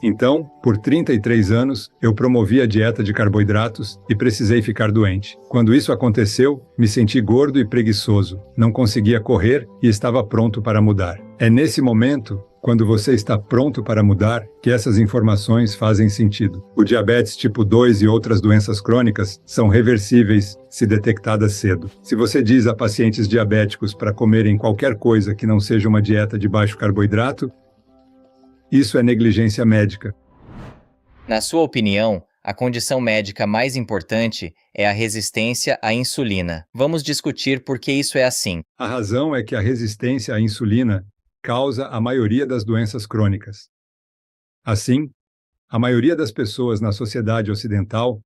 Então, por 33 anos, eu promovi a dieta de carboidratos e precisei ficar doente. Quando isso aconteceu, me senti gordo e preguiçoso, não conseguia correr e estava pronto para mudar. É nesse momento, quando você está pronto para mudar, que essas informações fazem sentido. O diabetes tipo 2 e outras doenças crônicas são reversíveis se detectadas cedo. Se você diz a pacientes diabéticos para comerem qualquer coisa que não seja uma dieta de baixo carboidrato, isso é negligência médica. Na sua opinião, a condição médica mais importante é a resistência à insulina. Vamos discutir por que isso é assim. A razão é que a resistência à insulina causa a maioria das doenças crônicas. Assim, a maioria das pessoas na sociedade ocidental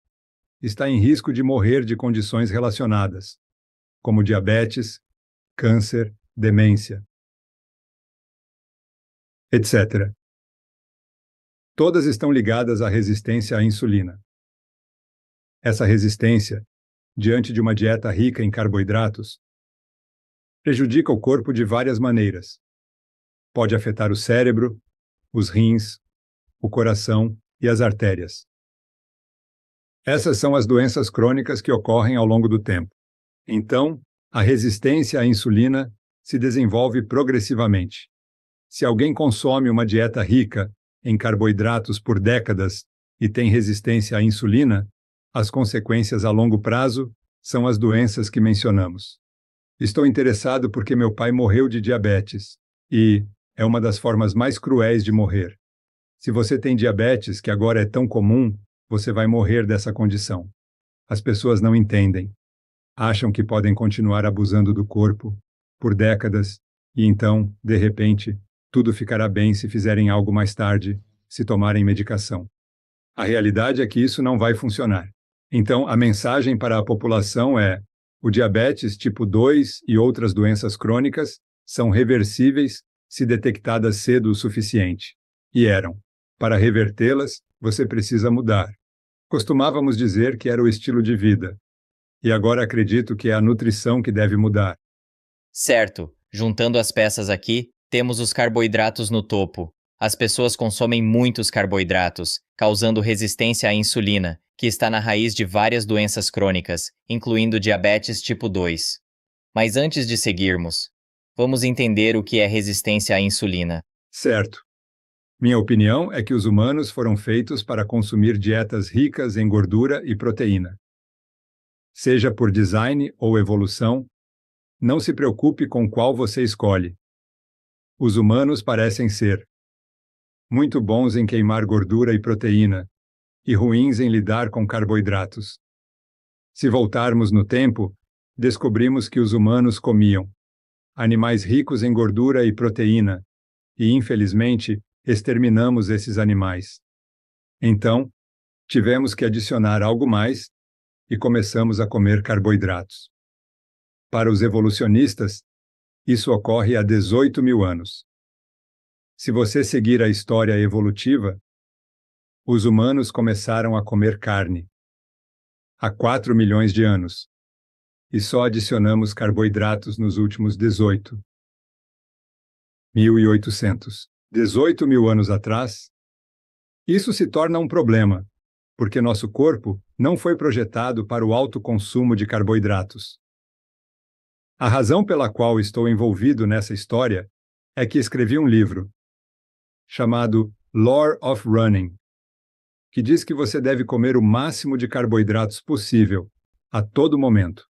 está em risco de morrer de condições relacionadas, como diabetes, câncer, demência, etc. Todas estão ligadas à resistência à insulina. Essa resistência, diante de uma dieta rica em carboidratos, prejudica o corpo de várias maneiras. Pode afetar o cérebro, os rins, o coração e as artérias. Essas são as doenças crônicas que ocorrem ao longo do tempo. Então, a resistência à insulina se desenvolve progressivamente. Se alguém consome uma dieta rica em carboidratos por décadas e tem resistência à insulina, as consequências a longo prazo são as doenças que mencionamos. Estou interessado porque meu pai morreu de diabetes e é uma das formas mais cruéis de morrer. Se você tem diabetes, que agora é tão comum, você vai morrer dessa condição. As pessoas não entendem. Acham que podem continuar abusando do corpo por décadas e então, de repente, tudo ficará bem se fizerem algo mais tarde, se tomarem medicação. A realidade é que isso não vai funcionar. Então, a mensagem para a população é: o diabetes tipo 2 e outras doenças crônicas são reversíveis se detectadas cedo o suficiente. E eram. Para revertê-las, você precisa mudar. Costumávamos dizer que era o estilo de vida. E agora acredito que é a nutrição que deve mudar. Certo, juntando as peças aqui, temos os carboidratos no topo. As pessoas consomem muitos carboidratos, causando resistência à insulina, que está na raiz de várias doenças crônicas, incluindo diabetes tipo 2. Mas antes de seguirmos, vamos entender o que é resistência à insulina. Certo. Minha opinião é que os humanos foram feitos para consumir dietas ricas em gordura e proteína. Seja por design ou evolução, não se preocupe com qual você escolhe. Os humanos parecem ser muito bons em queimar gordura e proteína, e ruins em lidar com carboidratos. Se voltarmos no tempo, descobrimos que os humanos comiam animais ricos em gordura e proteína, e, infelizmente, exterminamos esses animais. Então, tivemos que adicionar algo mais e começamos a comer carboidratos. Para os evolucionistas, isso ocorre há 18 mil anos. Se você seguir a história evolutiva, os humanos começaram a comer carne há 4 milhões de anos, e só adicionamos carboidratos nos últimos 18.800. 18 mil anos atrás, isso se torna um problema, porque nosso corpo não foi projetado para o alto consumo de carboidratos. A razão pela qual estou envolvido nessa história é que escrevi um livro chamado Lore of Running, que diz que você deve comer o máximo de carboidratos possível, a todo momento.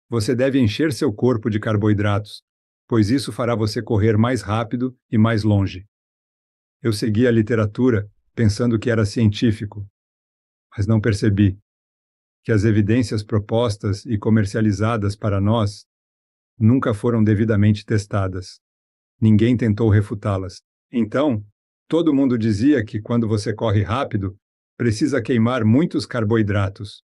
Você deve encher seu corpo de carboidratos, pois isso fará você correr mais rápido e mais longe. Eu segui a literatura pensando que era científico, mas não percebi que as evidências propostas e comercializadas para nós nunca foram devidamente testadas. Ninguém tentou refutá-las. Então, todo mundo dizia que quando você corre rápido, precisa queimar muitos carboidratos.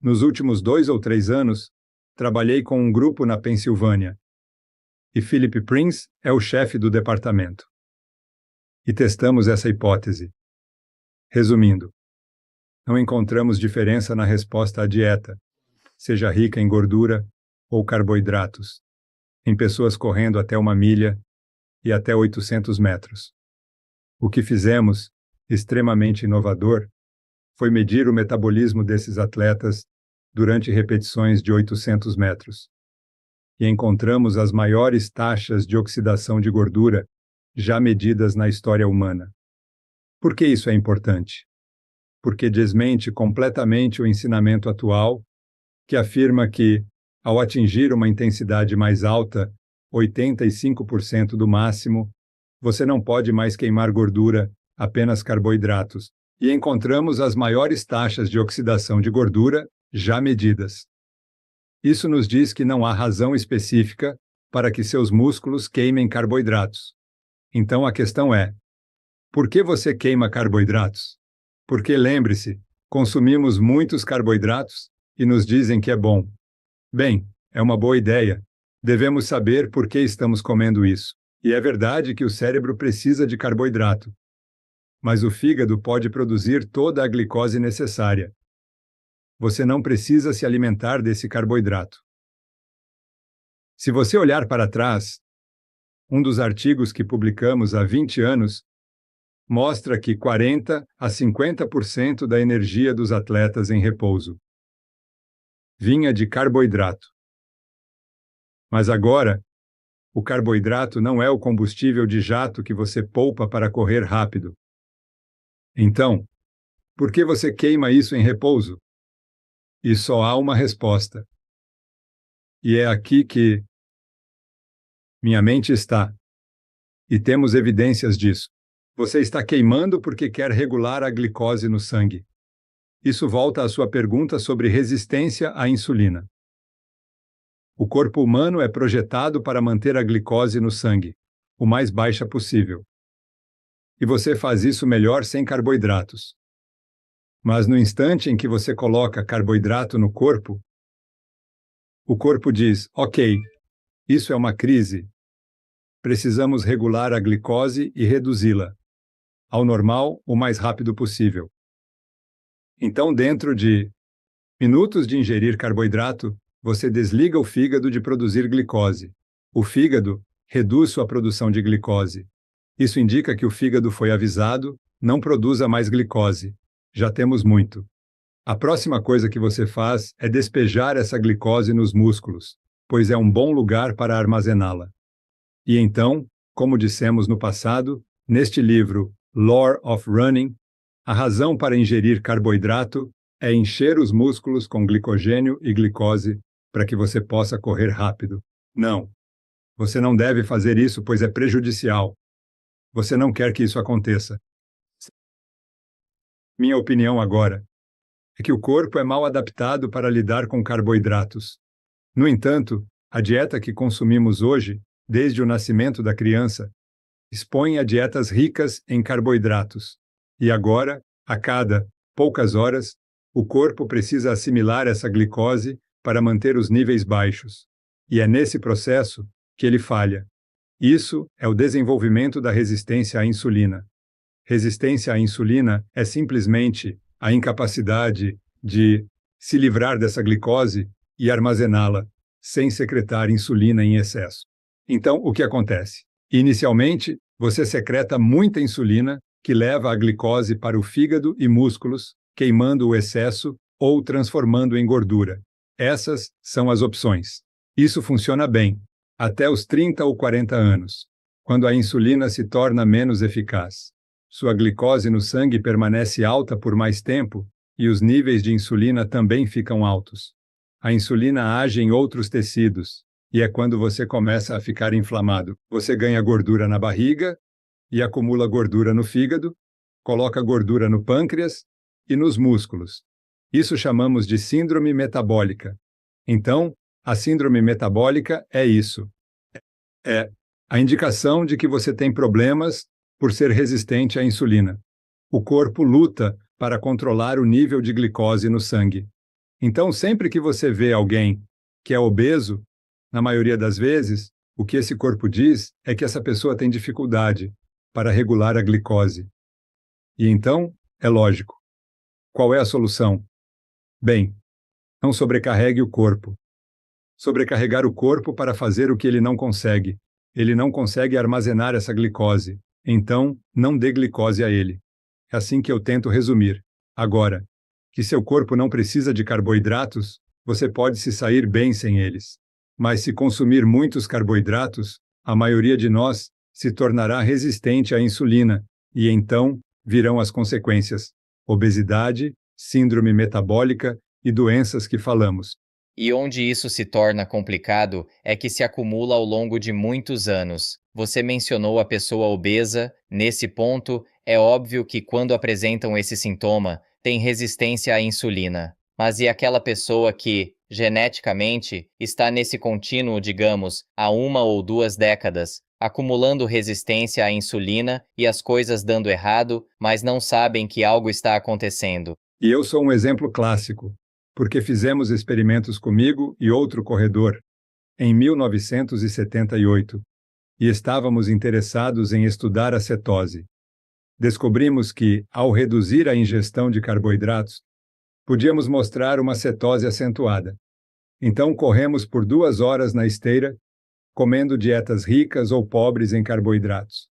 Nos últimos 2 ou 3 anos, trabalhei com um grupo na Pensilvânia, e Philip Prince é o chefe do departamento. E testamos essa hipótese. Resumindo, não encontramos diferença na resposta à dieta, seja rica em gordura ou carboidratos, em pessoas correndo até 1 milha e até 800 metros. O que fizemos extremamente inovador foi medir o metabolismo desses atletas durante repetições de 800 metros. E encontramos as maiores taxas de oxidação de gordura já medidas na história humana. Por que isso é importante? Porque desmente completamente o ensinamento atual, que afirma que, ao atingir uma intensidade mais alta, 85% do máximo, você não pode mais queimar gordura, apenas carboidratos, e encontramos as maiores taxas de oxidação de gordura já medidas. Isso nos diz que não há razão específica para que seus músculos queimem carboidratos. Então a questão é: por que você queima carboidratos? Porque, lembre-se, consumimos muitos carboidratos e nos dizem que é bom. Bem, é uma boa ideia. Devemos saber por que estamos comendo isso. E é verdade que o cérebro precisa de carboidrato. Mas o fígado pode produzir toda a glicose necessária. Você não precisa se alimentar desse carboidrato. Se você olhar para trás, um dos artigos que publicamos há 20 anos mostra que 40 a 50% da energia dos atletas em repouso vinha de carboidrato. Mas agora, o carboidrato não é o combustível de jato que você poupa para correr rápido. Então, por que você queima isso em repouso? E só há uma resposta. E é aqui que minha mente está. E temos evidências disso. Você está queimando porque quer regular a glicose no sangue. Isso volta à sua pergunta sobre resistência à insulina. O corpo humano é projetado para manter a glicose no sangue, o mais baixa possível. E você faz isso melhor sem carboidratos. Mas no instante em que você coloca carboidrato no corpo, o corpo diz: ok, isso é uma crise. Precisamos regular a glicose e reduzi-la ao normal o mais rápido possível. Então, dentro de minutos de ingerir carboidrato, você desliga o fígado de produzir glicose. O fígado reduz sua produção de glicose. Isso indica que o fígado foi avisado: não produza mais glicose. Já temos muito. A próxima coisa que você faz é despejar essa glicose nos músculos, pois é um bom lugar para armazená-la. E então, como dissemos no passado, neste livro Lore of Running, a razão para ingerir carboidrato é encher os músculos com glicogênio e glicose para que você possa correr rápido. Não. Você não deve fazer isso, pois é prejudicial. Você não quer que isso aconteça. Minha opinião agora é que o corpo é mal adaptado para lidar com carboidratos. No entanto, a dieta que consumimos hoje, desde o nascimento da criança, expõe a dietas ricas em carboidratos. E agora, a cada poucas horas, o corpo precisa assimilar essa glicose para manter os níveis baixos. E é nesse processo que ele falha. Isso é o desenvolvimento da resistência à insulina. Resistência à insulina é simplesmente a incapacidade de se livrar dessa glicose e armazená-la, sem secretar insulina em excesso. Então, o que acontece? Inicialmente, você secreta muita insulina, que leva a glicose para o fígado e músculos, queimando o excesso ou transformando em gordura. Essas são as opções. Isso funciona bem, até os 30 ou 40 anos, quando a insulina se torna menos eficaz. Sua glicose no sangue permanece alta por mais tempo e os níveis de insulina também ficam altos. A insulina age em outros tecidos, e é quando você começa a ficar inflamado. Você ganha gordura na barriga e acumula gordura no fígado, coloca gordura no pâncreas e nos músculos. Isso chamamos de síndrome metabólica. Então, a síndrome metabólica é isso. É a indicação de que você tem problemas por ser resistente à insulina. O corpo luta para controlar o nível de glicose no sangue. Então, sempre que você vê alguém que é obeso, na maioria das vezes, o que esse corpo diz é que essa pessoa tem dificuldade para regular a glicose. E então, é lógico. Qual é a solução? Bem, não sobrecarregue o corpo. Sobrecarregar o corpo para fazer o que ele não consegue. Ele não consegue armazenar essa glicose. Então, não dê glicose a ele. É assim que eu tento resumir. Agora, que seu corpo não precisa de carboidratos, você pode se sair bem sem eles. Mas se consumir muitos carboidratos, a maioria de nós se tornará resistente à insulina, e então virão as consequências: obesidade, síndrome metabólica e doenças que falamos. E onde isso se torna complicado é que se acumula ao longo de muitos anos. Você mencionou a pessoa obesa. Nesse ponto, é óbvio que quando apresentam esse sintoma, tem resistência à insulina. Mas e aquela pessoa que, geneticamente, está nesse contínuo, digamos, há 1 ou 2 décadas, acumulando resistência à insulina e as coisas dando errado, mas não sabem que algo está acontecendo? E eu sou um exemplo clássico, porque fizemos experimentos comigo e outro corredor em 1978 e estávamos interessados em estudar a cetose. Descobrimos que, ao reduzir a ingestão de carboidratos, podíamos mostrar uma cetose acentuada. Então corremos por 2 horas na esteira, comendo dietas ricas ou pobres em carboidratos.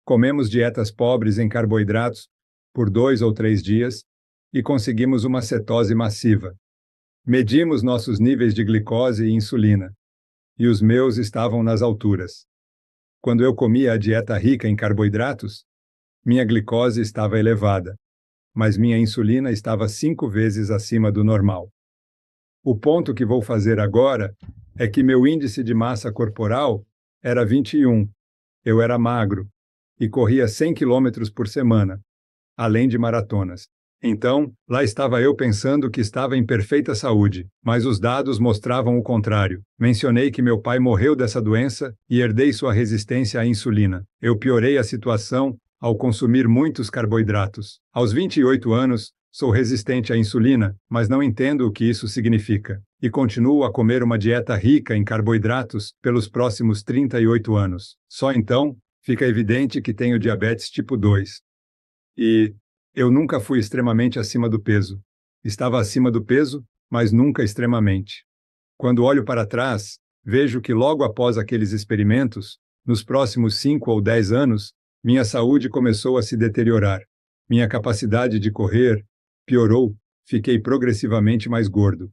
Comemos dietas pobres em carboidratos por 2 ou 3 dias e conseguimos uma cetose massiva. Medimos nossos níveis de glicose e insulina, e os meus estavam nas alturas. Quando eu comia a dieta rica em carboidratos, minha glicose estava elevada, mas minha insulina estava 5 vezes acima do normal. O ponto que vou fazer agora é que meu índice de massa corporal era 21. Eu era magro e corria 100 km por semana, além de maratonas. Então, lá estava eu pensando que estava em perfeita saúde, mas os dados mostravam o contrário. Mencionei que meu pai morreu dessa doença e herdei sua resistência à insulina. Eu piorei a situação ao consumir muitos carboidratos. Aos 28 anos, sou resistente à insulina, mas não entendo o que isso significa. E continuo a comer uma dieta rica em carboidratos pelos próximos 38 anos. Só então, fica evidente que tenho diabetes tipo 2. E eu nunca fui extremamente acima do peso. Estava acima do peso, mas nunca extremamente. Quando olho para trás, vejo que logo após aqueles experimentos, nos próximos 5 ou 10 anos, minha saúde começou a se deteriorar. Minha capacidade de correr piorou, fiquei progressivamente mais gordo.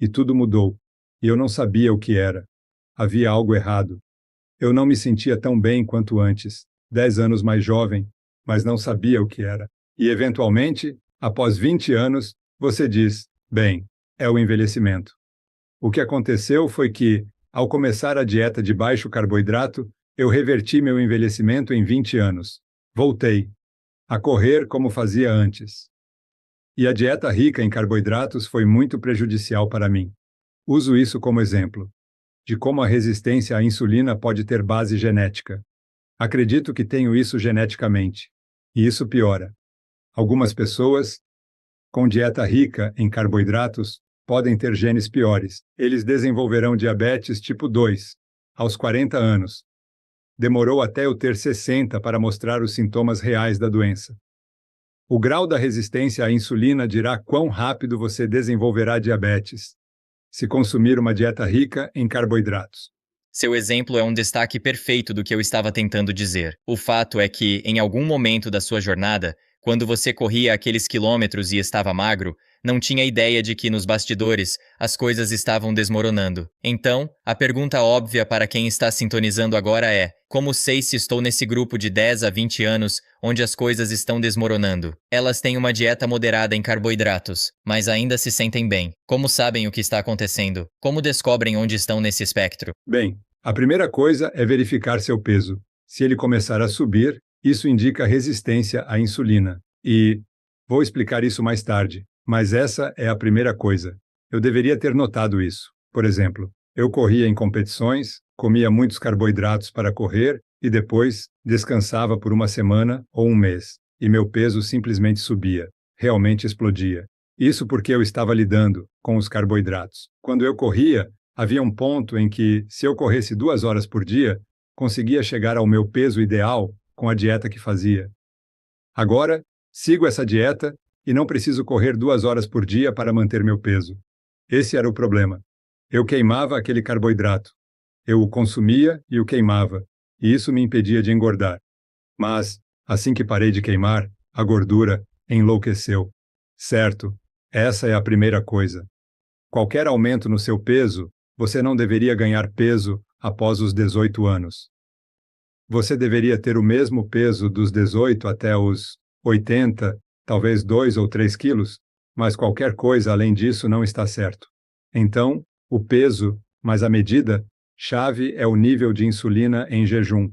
E tudo mudou, e eu não sabia o que era. Havia algo errado. Eu não me sentia tão bem quanto antes, 10 anos mais jovem, mas não sabia o que era. E, eventualmente, após 20 anos, você diz, bem, é o envelhecimento. O que aconteceu foi que, ao começar a dieta de baixo carboidrato, eu reverti meu envelhecimento em 20 anos. Voltei a correr como fazia antes. E a dieta rica em carboidratos foi muito prejudicial para mim. Uso isso como exemplo de como a resistência à insulina pode ter base genética. Acredito que tenho isso geneticamente. E isso piora. Algumas pessoas, com dieta rica em carboidratos, podem ter genes piores. Eles desenvolverão diabetes tipo 2, aos 40 anos. Demorou até eu ter 60 para mostrar os sintomas reais da doença. O grau da resistência à insulina dirá quão rápido você desenvolverá diabetes, se consumir uma dieta rica em carboidratos. Seu exemplo é um destaque perfeito do que eu estava tentando dizer. O fato é que, em algum momento da sua jornada, quando você corria aqueles quilômetros e estava magro, não tinha ideia de que nos bastidores as coisas estavam desmoronando. Então, a pergunta óbvia para quem está sintonizando agora é: como sei se estou nesse grupo de 10 a 20 anos onde as coisas estão desmoronando? Elas têm uma dieta moderada em carboidratos, mas ainda se sentem bem. Como sabem o que está acontecendo? Como descobrem onde estão nesse espectro? Bem, a primeira coisa é verificar seu peso. Se ele começar a subir, isso indica resistência à insulina. E vou explicar isso mais tarde, mas essa é a primeira coisa. Eu deveria ter notado isso. Por exemplo, eu corria em competições, comia muitos carboidratos para correr e depois descansava por uma semana ou um mês, e meu peso simplesmente subia, realmente explodia. Isso porque eu estava lidando com os carboidratos. Quando eu corria, havia um ponto em que, se eu corresse 2 horas por dia, conseguia chegar ao meu peso ideal com a dieta que fazia. Agora, sigo essa dieta e não preciso correr 2 horas por dia para manter meu peso. Esse era o problema. Eu queimava aquele carboidrato. Eu o consumia e o queimava, e isso me impedia de engordar. Mas, assim que parei de queimar, a gordura enlouqueceu. Certo, essa é a primeira coisa. Qualquer aumento no seu peso, você não deveria ganhar peso após os 18 anos. Você deveria ter o mesmo peso dos 18 até os 80, talvez 2 ou 3 quilos, mas qualquer coisa além disso não está certo. Então, o peso, mas a medida, chave é o nível de insulina em jejum.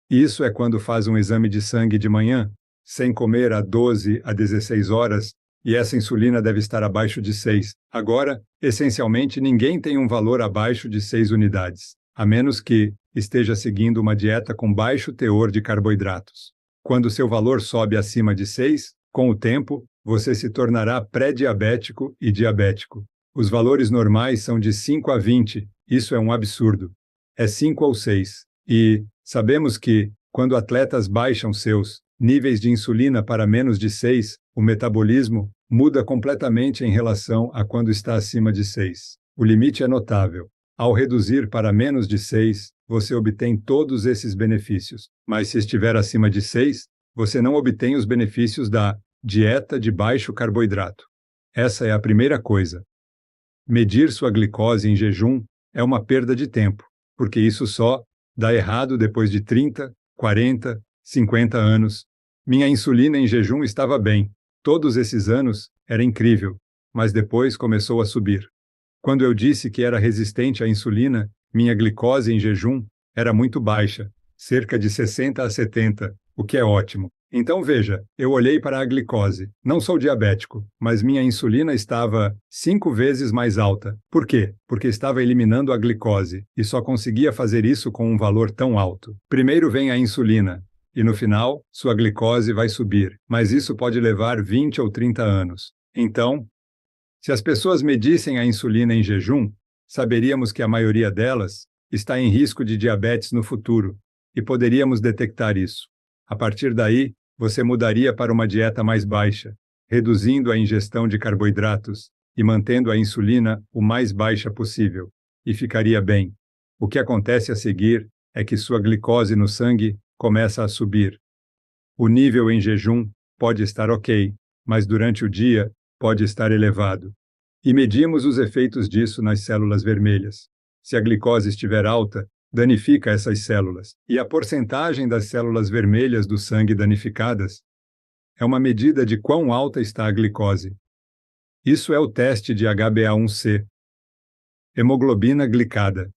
Isso é quando faz um exame de sangue de manhã, sem comer há 12 a 16 horas, e essa insulina deve estar abaixo de 6. Agora, essencialmente, ninguém tem um valor abaixo de 6 unidades, a menos que esteja seguindo uma dieta com baixo teor de carboidratos. Quando seu valor sobe acima de 6, com o tempo, você se tornará pré-diabético e diabético. Os valores normais são de 5 a 20, isso é um absurdo. É 5 ou 6. E sabemos que, quando atletas baixam seus níveis de insulina para menos de 6, o metabolismo muda completamente em relação a quando está acima de 6. O limite é notável. Ao reduzir para menos de 6, você obtém todos esses benefícios. Mas se estiver acima de 6, você não obtém os benefícios da dieta de baixo carboidrato. Essa é a primeira coisa. Medir sua glicose em jejum é uma perda de tempo, porque isso só dá errado depois de 30, 40, 50 anos. Minha insulina em jejum estava bem. Todos esses anos era incrível, mas depois começou a subir. Quando eu disse que era resistente à insulina, minha glicose em jejum era muito baixa, cerca de 60 a 70, o que é ótimo. Então veja, eu olhei para a glicose. Não sou diabético, mas minha insulina estava 5 vezes mais alta. Por quê? Porque estava eliminando a glicose, e só conseguia fazer isso com um valor tão alto. Primeiro vem a insulina, e no final, sua glicose vai subir, mas isso pode levar 20 ou 30 anos. Então, se as pessoas medissem a insulina em jejum, saberíamos que a maioria delas está em risco de diabetes no futuro, e poderíamos detectar isso. A partir daí, você mudaria para uma dieta mais baixa, reduzindo a ingestão de carboidratos e mantendo a insulina o mais baixa possível, e ficaria bem. O que acontece a seguir é que sua glicose no sangue começa a subir. O nível em jejum pode estar ok, mas durante o dia pode estar elevado. E medimos os efeitos disso nas células vermelhas. Se a glicose estiver alta, danifica essas células, e a porcentagem das células vermelhas do sangue danificadas é uma medida de quão alta está a glicose. Isso é o teste de HbA1c. Hemoglobina glicada.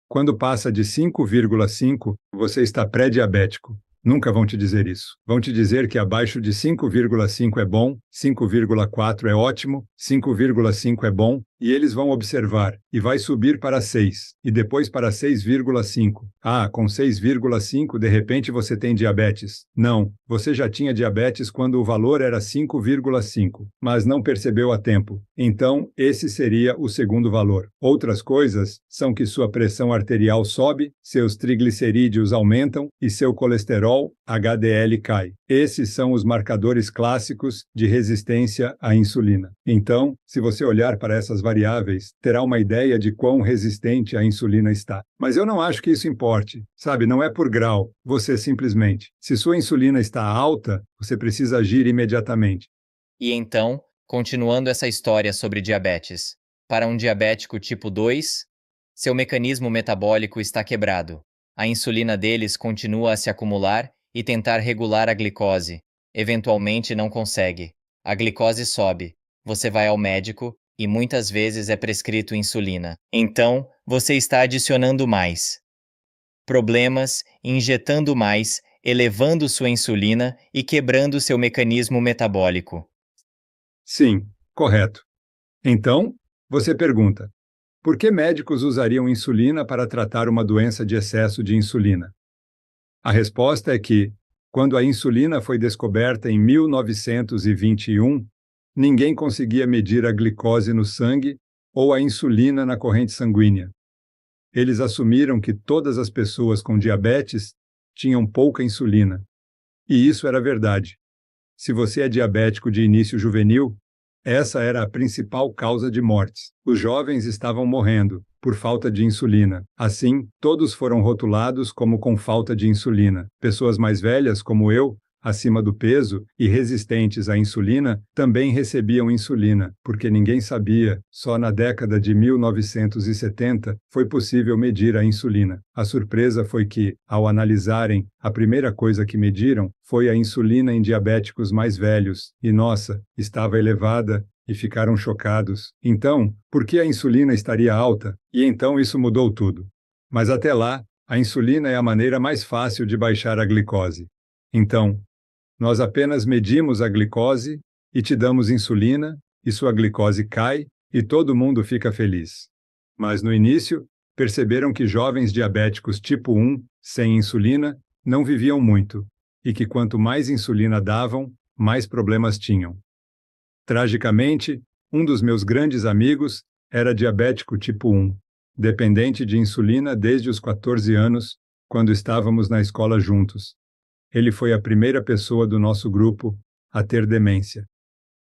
Quando passa de 5,5, você está pré-diabético. Nunca vão te dizer isso. Vão te dizer que abaixo de 5,5 é bom, 5,4 é ótimo, 5,5 é bom, e eles vão observar, e vai subir para 6, e depois para 6,5. Ah, com 6,5 de repente você tem diabetes. Não, você já tinha diabetes quando o valor era 5,5, mas não percebeu a tempo. Então, esse seria o segundo valor. Outras coisas são que sua pressão arterial sobe, seus triglicerídeos aumentam e seu colesterol, HDL, cai. Esses são os marcadores clássicos de resistência à insulina. Então, se você olhar para essas variáveis, terá uma ideia de quão resistente a insulina está. Mas eu não acho que isso importe. Sabe, não é por grau. Você simplesmente, se sua insulina está alta, você precisa agir imediatamente. E então, continuando essa história sobre diabetes, para um diabético tipo 2, seu mecanismo metabólico está quebrado. A insulina deles continua a se acumular e tentar regular a glicose. Eventualmente não consegue. A glicose sobe. Você vai ao médico e muitas vezes é prescrito insulina. Então, você está adicionando mais problemas, injetando mais, elevando sua insulina e quebrando seu mecanismo metabólico. Sim, correto. Então, você pergunta, por que médicos usariam insulina para tratar uma doença de excesso de insulina? A resposta é que, quando a insulina foi descoberta em 1921, ninguém conseguia medir a glicose no sangue ou a insulina na corrente sanguínea. Eles assumiram que todas as pessoas com diabetes tinham pouca insulina. E isso era verdade. Se você é diabético de início juvenil, essa era a principal causa de mortes. Os jovens estavam morrendo por falta de insulina. Assim, todos foram rotulados como com falta de insulina. Pessoas mais velhas, como eu, acima do peso e resistentes à insulina também recebiam insulina, porque ninguém sabia. Só na década de 1970 foi possível medir a insulina. A surpresa foi que, ao analisarem, a primeira coisa que mediram foi a insulina em diabéticos mais velhos, e nossa, estava elevada, e ficaram chocados. Então, por que a insulina estaria alta? E então isso mudou tudo. Mas até lá, a insulina é a maneira mais fácil de baixar a glicose. Então, nós apenas medimos a glicose e te damos insulina, e sua glicose cai e todo mundo fica feliz. Mas no início, perceberam que jovens diabéticos tipo 1, sem insulina, não viviam muito, e que quanto mais insulina davam, mais problemas tinham. Tragicamente, um dos meus grandes amigos era diabético tipo 1, dependente de insulina desde os 14 anos, quando estávamos na escola juntos. Ele foi a primeira pessoa do nosso grupo a ter demência.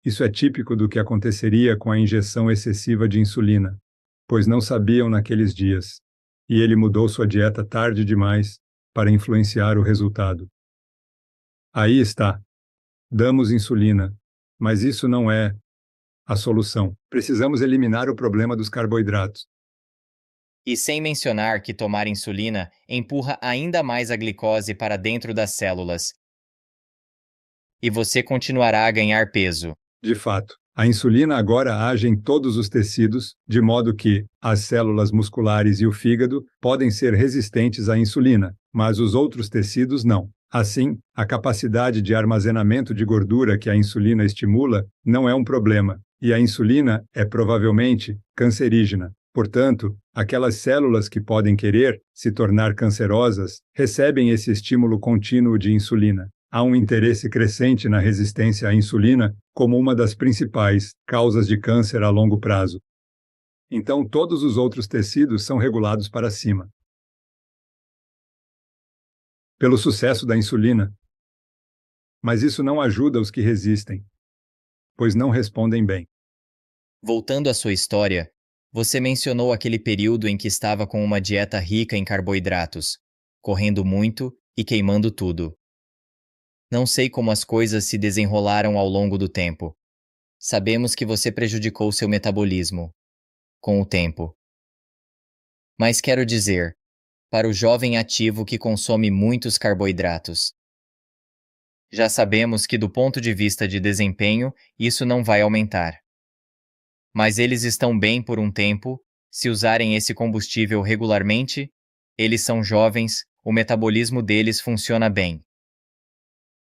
Isso é típico do que aconteceria com a injeção excessiva de insulina, pois não sabiam naqueles dias, e ele mudou sua dieta tarde demais para influenciar o resultado. Aí está. Damos insulina, mas isso não é a solução. Precisamos eliminar o problema dos carboidratos. E sem mencionar que tomar insulina empurra ainda mais a glicose para dentro das células. E você continuará a ganhar peso. De fato, a insulina agora age em todos os tecidos, de modo que as células musculares e o fígado podem ser resistentes à insulina, mas os outros tecidos não. Assim, a capacidade de armazenamento de gordura que a insulina estimula não é um problema, e a insulina é provavelmente cancerígena. Portanto, aquelas células que podem querer se tornar cancerosas recebem esse estímulo contínuo de insulina. Há um interesse crescente na resistência à insulina como uma das principais causas de câncer a longo prazo. Então, todos os outros tecidos são regulados para cima pelo sucesso da insulina. Mas isso não ajuda os que resistem, pois não respondem bem. Voltando à sua história, você mencionou aquele período em que estava com uma dieta rica em carboidratos, correndo muito e queimando tudo. Não sei como as coisas se desenrolaram ao longo do tempo. Sabemos que você prejudicou seu metabolismo com o tempo. Mas quero dizer, para o jovem ativo que consome muitos carboidratos. Já sabemos que, do ponto de vista de desempenho, isso não vai aumentar. Mas eles estão bem por um tempo, se usarem esse combustível regularmente, eles são jovens, o metabolismo deles funciona bem.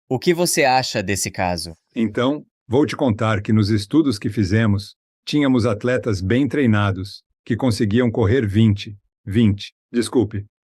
O que você acha desse caso? Então, vou te contar que nos estudos que fizemos, tínhamos atletas bem treinados, que conseguiam correr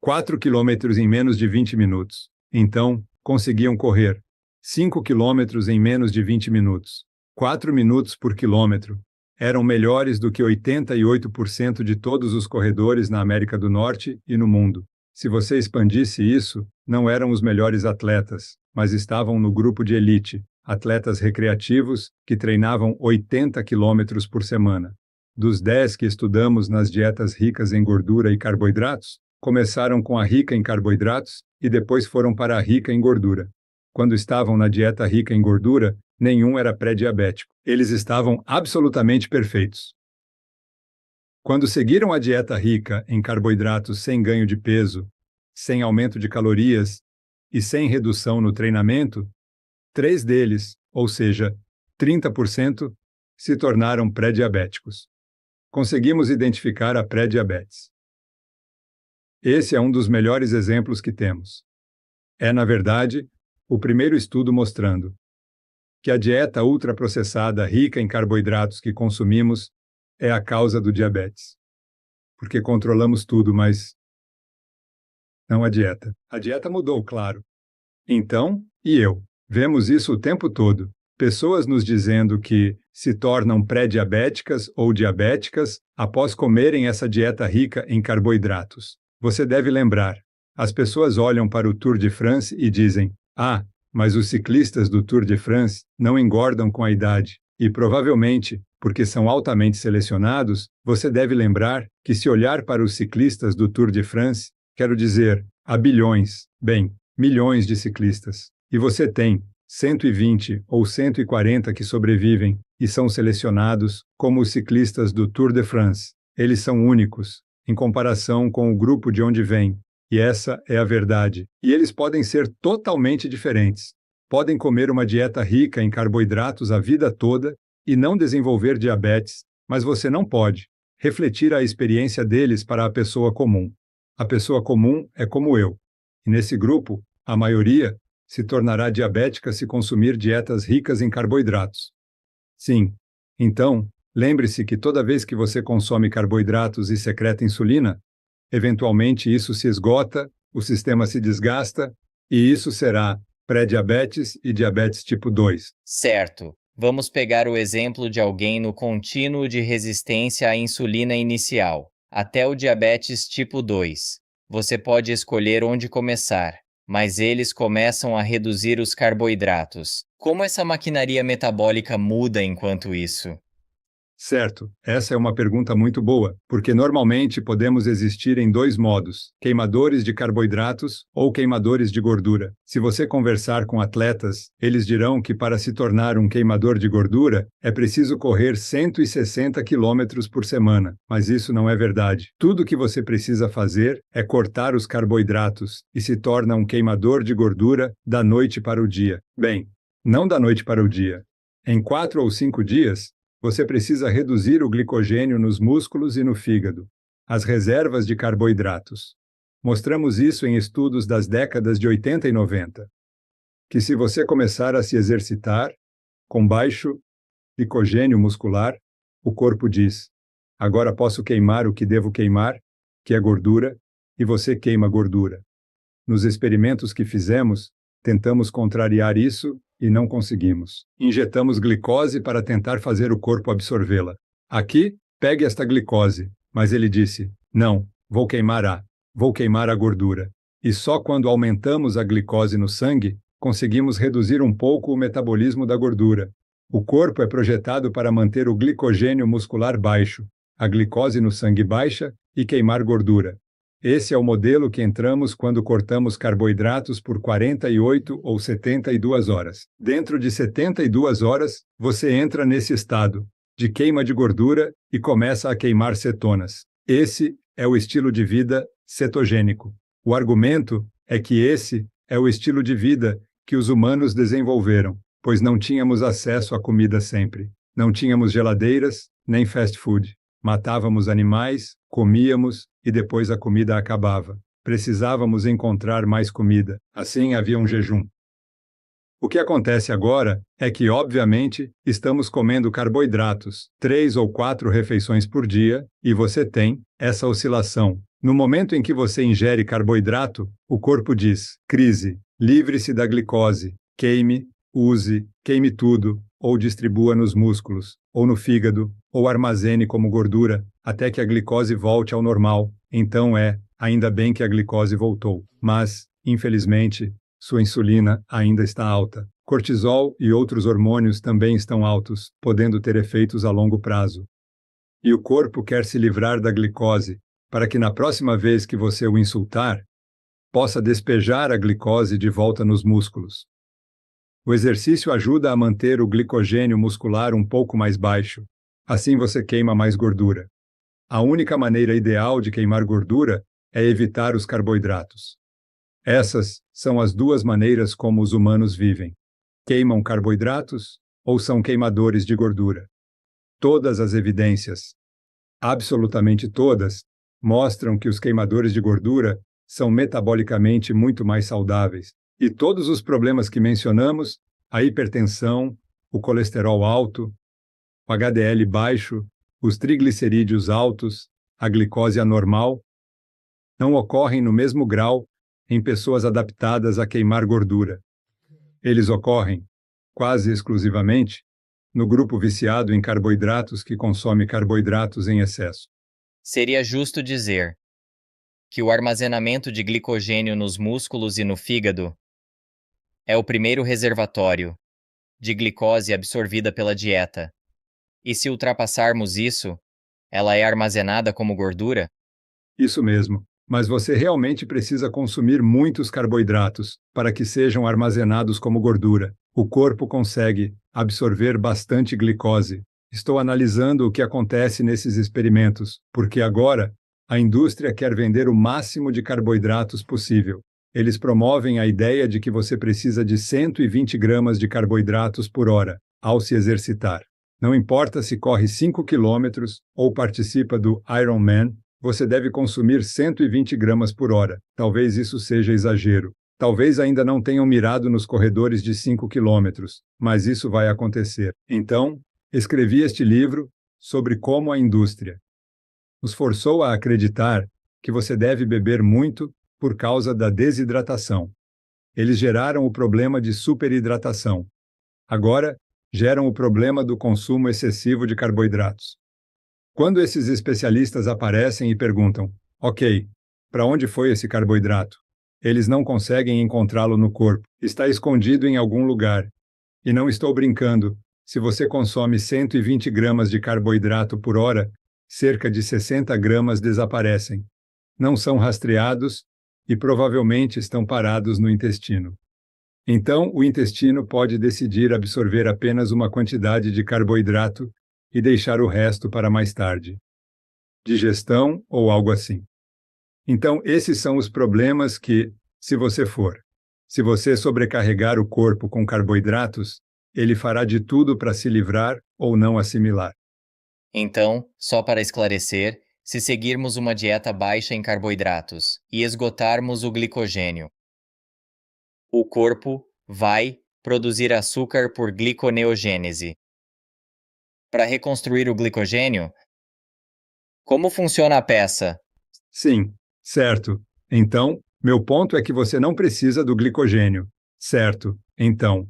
4 quilômetros em menos de 20 minutos. Então, conseguiam correr 5 quilômetros em menos de 20 minutos. 4 minutos por quilômetro. Eram melhores do que 88% de todos os corredores na América do Norte e no mundo. Se você expandisse isso, não eram os melhores atletas, mas estavam no grupo de elite, atletas recreativos que treinavam 80 quilômetros por semana. Dos 10 que estudamos nas dietas ricas em gordura e carboidratos, começaram com a rica em carboidratos e depois foram para a rica em gordura. Quando estavam na dieta rica em gordura, nenhum era pré-diabético. Eles estavam absolutamente perfeitos. Quando seguiram a dieta rica em carboidratos sem ganho de peso, sem aumento de calorias e sem redução no treinamento, 3 deles, ou seja, 30%, se tornaram pré-diabéticos. Conseguimos identificar a pré-diabetes. Esse é um dos melhores exemplos que temos. É, na verdade, o primeiro estudo mostrando que a dieta ultraprocessada rica em carboidratos que consumimos é a causa do diabetes. Porque controlamos tudo, mas não a dieta. A dieta mudou, claro. Então, vemos isso o tempo todo. Pessoas nos dizendo que se tornam pré-diabéticas ou diabéticas após comerem essa dieta rica em carboidratos. Você deve lembrar, as pessoas olham para o Tour de France e dizem: "Ah, mas os ciclistas do Tour de France não engordam com a idade." E provavelmente, porque são altamente selecionados, você deve lembrar que se olhar para os ciclistas do Tour de France, quero dizer, há bilhões, milhões de ciclistas. E você tem, 120 ou 140 que sobrevivem e são selecionados, como os ciclistas do Tour de France. Eles são únicos, em comparação com o grupo de onde vêm, e essa é a verdade. E eles podem ser totalmente diferentes. Podem comer uma dieta rica em carboidratos a vida toda e não desenvolver diabetes, mas você não pode refletir a experiência deles para a pessoa comum. A pessoa comum é como eu. E nesse grupo, a maioria se tornará diabética se consumir dietas ricas em carboidratos. Sim. Então, lembre-se que toda vez que você consome carboidratos e secreta insulina, eventualmente isso se esgota, o sistema se desgasta, e isso será pré-diabetes e diabetes tipo 2. Certo. Vamos pegar o exemplo de alguém no contínuo de resistência à insulina inicial, até o diabetes tipo 2. Você pode escolher onde começar, mas eles começam a reduzir os carboidratos. Como essa maquinaria metabólica muda enquanto isso? Certo, essa é uma pergunta muito boa, porque normalmente podemos existir em dois modos: queimadores de carboidratos ou queimadores de gordura. Se você conversar com atletas, eles dirão que para se tornar um queimador de gordura, é preciso correr 160 quilômetros por semana, mas isso não é verdade. Tudo que você precisa fazer é cortar os carboidratos e se torna um queimador de gordura da noite para o dia. Bem, não da noite para o dia. Em 4 ou 5 dias, você precisa reduzir o glicogênio nos músculos e no fígado, as reservas de carboidratos. Mostramos isso em estudos das décadas de 80 e 90. Que se você começar a se exercitar, com baixo glicogênio muscular, o corpo diz: agora posso queimar o que devo queimar, que é gordura, e você queima gordura. Nos experimentos que fizemos, tentamos contrariar isso e não conseguimos. Injetamos glicose para tentar fazer o corpo absorvê-la. Aqui, pegue esta glicose. Mas ele disse: não, vou queimar a gordura. E só quando aumentamos a glicose no sangue, conseguimos reduzir um pouco o metabolismo da gordura. O corpo é projetado para manter o glicogênio muscular baixo, a glicose no sangue baixa e queimar gordura. Esse é o modelo que entramos quando cortamos carboidratos por 48 ou 72 horas. Dentro de 72 horas, você entra nesse estado de queima de gordura e começa a queimar cetonas. Esse é o estilo de vida cetogênico. O argumento é que esse é o estilo de vida que os humanos desenvolveram, pois não tínhamos acesso à comida sempre. Não tínhamos geladeiras, nem fast food. Matávamos animais, comíamos e depois a comida acabava. Precisávamos encontrar mais comida. Assim havia um jejum. O que acontece agora é que, obviamente, estamos comendo carboidratos 3 ou 4 refeições por dia e você tem essa oscilação. No momento em que você ingere carboidrato, o corpo diz: crise, livre-se da glicose, queime, use, queime tudo, ou distribua nos músculos, ou no fígado, ou armazene como gordura, até que a glicose volte ao normal. Então ainda bem que a glicose voltou. Mas, infelizmente, sua insulina ainda está alta. Cortisol e outros hormônios também estão altos, podendo ter efeitos a longo prazo. E o corpo quer se livrar da glicose, para que na próxima vez que você o insultar, possa despejar a glicose de volta nos músculos. O exercício ajuda a manter o glicogênio muscular um pouco mais baixo. Assim você queima mais gordura. A única maneira ideal de queimar gordura é evitar os carboidratos. Essas são as duas maneiras como os humanos vivem. Queimam carboidratos ou são queimadores de gordura. Todas as evidências, absolutamente todas, mostram que os queimadores de gordura são metabolicamente muito mais saudáveis. E todos os problemas que mencionamos, a hipertensão, o colesterol alto, o HDL baixo, os triglicerídeos altos, a glicose anormal, não ocorrem no mesmo grau em pessoas adaptadas a queimar gordura. Eles ocorrem, quase exclusivamente, no grupo viciado em carboidratos que consome carboidratos em excesso. Seria justo dizer que o armazenamento de glicogênio nos músculos e no fígado é o primeiro reservatório de glicose absorvida pela dieta. E se ultrapassarmos isso, ela é armazenada como gordura? Isso mesmo. Mas você realmente precisa consumir muitos carboidratos para que sejam armazenados como gordura. o corpo consegue absorver bastante glicose. Estou analisando o que acontece nesses experimentos, porque agora a indústria quer vender o máximo de carboidratos possível. Eles promovem a ideia de que você precisa de 120 gramas de carboidratos por hora ao se exercitar. Não importa se corre 5 quilômetros ou participa do Ironman, você deve consumir 120 gramas por hora. Talvez isso seja exagero. Talvez ainda não tenham mirado nos corredores de 5 quilômetros, mas isso vai acontecer. Então, escrevi este livro sobre como a indústria nos forçou a acreditar que você deve beber muito por causa da desidratação. Eles geraram o problema de superidratação. Agora, geram o problema do consumo excessivo de carboidratos. Quando esses especialistas aparecem e perguntam, ok, para onde foi esse carboidrato? Eles não conseguem encontrá-lo no corpo. Está escondido em algum lugar. E não estou brincando. Se você consome 120 gramas de carboidrato por hora, cerca de 60 gramas desaparecem. Não são rastreados e provavelmente estão parados no intestino. Então, o intestino pode decidir absorver apenas uma quantidade de carboidrato e deixar o resto para mais tarde. Digestão ou algo assim. Então, esses são os problemas que, se você sobrecarregar o corpo com carboidratos, ele fará de tudo para se livrar ou não assimilar. Então, só para esclarecer, se seguirmos uma dieta baixa em carboidratos e esgotarmos o glicogênio, o corpo vai produzir açúcar por gliconeogênese. Para reconstruir o glicogênio, como funciona a peça? Sim, certo. Então, meu ponto é que você não precisa do glicogênio. Certo. Então,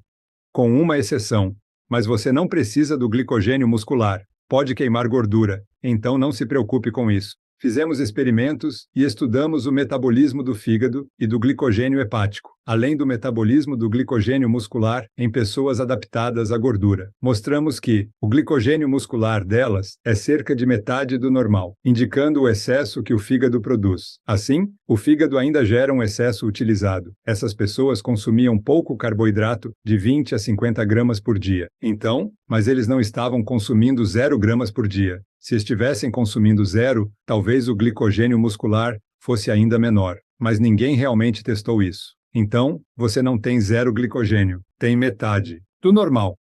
com uma exceção, mas você não precisa do glicogênio muscular. Pode queimar gordura, então não se preocupe com isso. Fizemos experimentos e estudamos o metabolismo do fígado e do glicogênio hepático, além do metabolismo do glicogênio muscular em pessoas adaptadas à gordura. Mostramos que o glicogênio muscular delas é cerca de metade do normal, indicando o excesso que o fígado produz. Assim, o fígado ainda gera um excesso utilizado. Essas pessoas consumiam pouco carboidrato, de 20 a 50 gramas por dia. Então, mas eles não estavam consumindo 0 gramas por dia. Se estivessem consumindo 0, talvez o glicogênio muscular fosse ainda menor, mas ninguém realmente testou isso. Então, você não tem 0 glicogênio, tem metade do normal.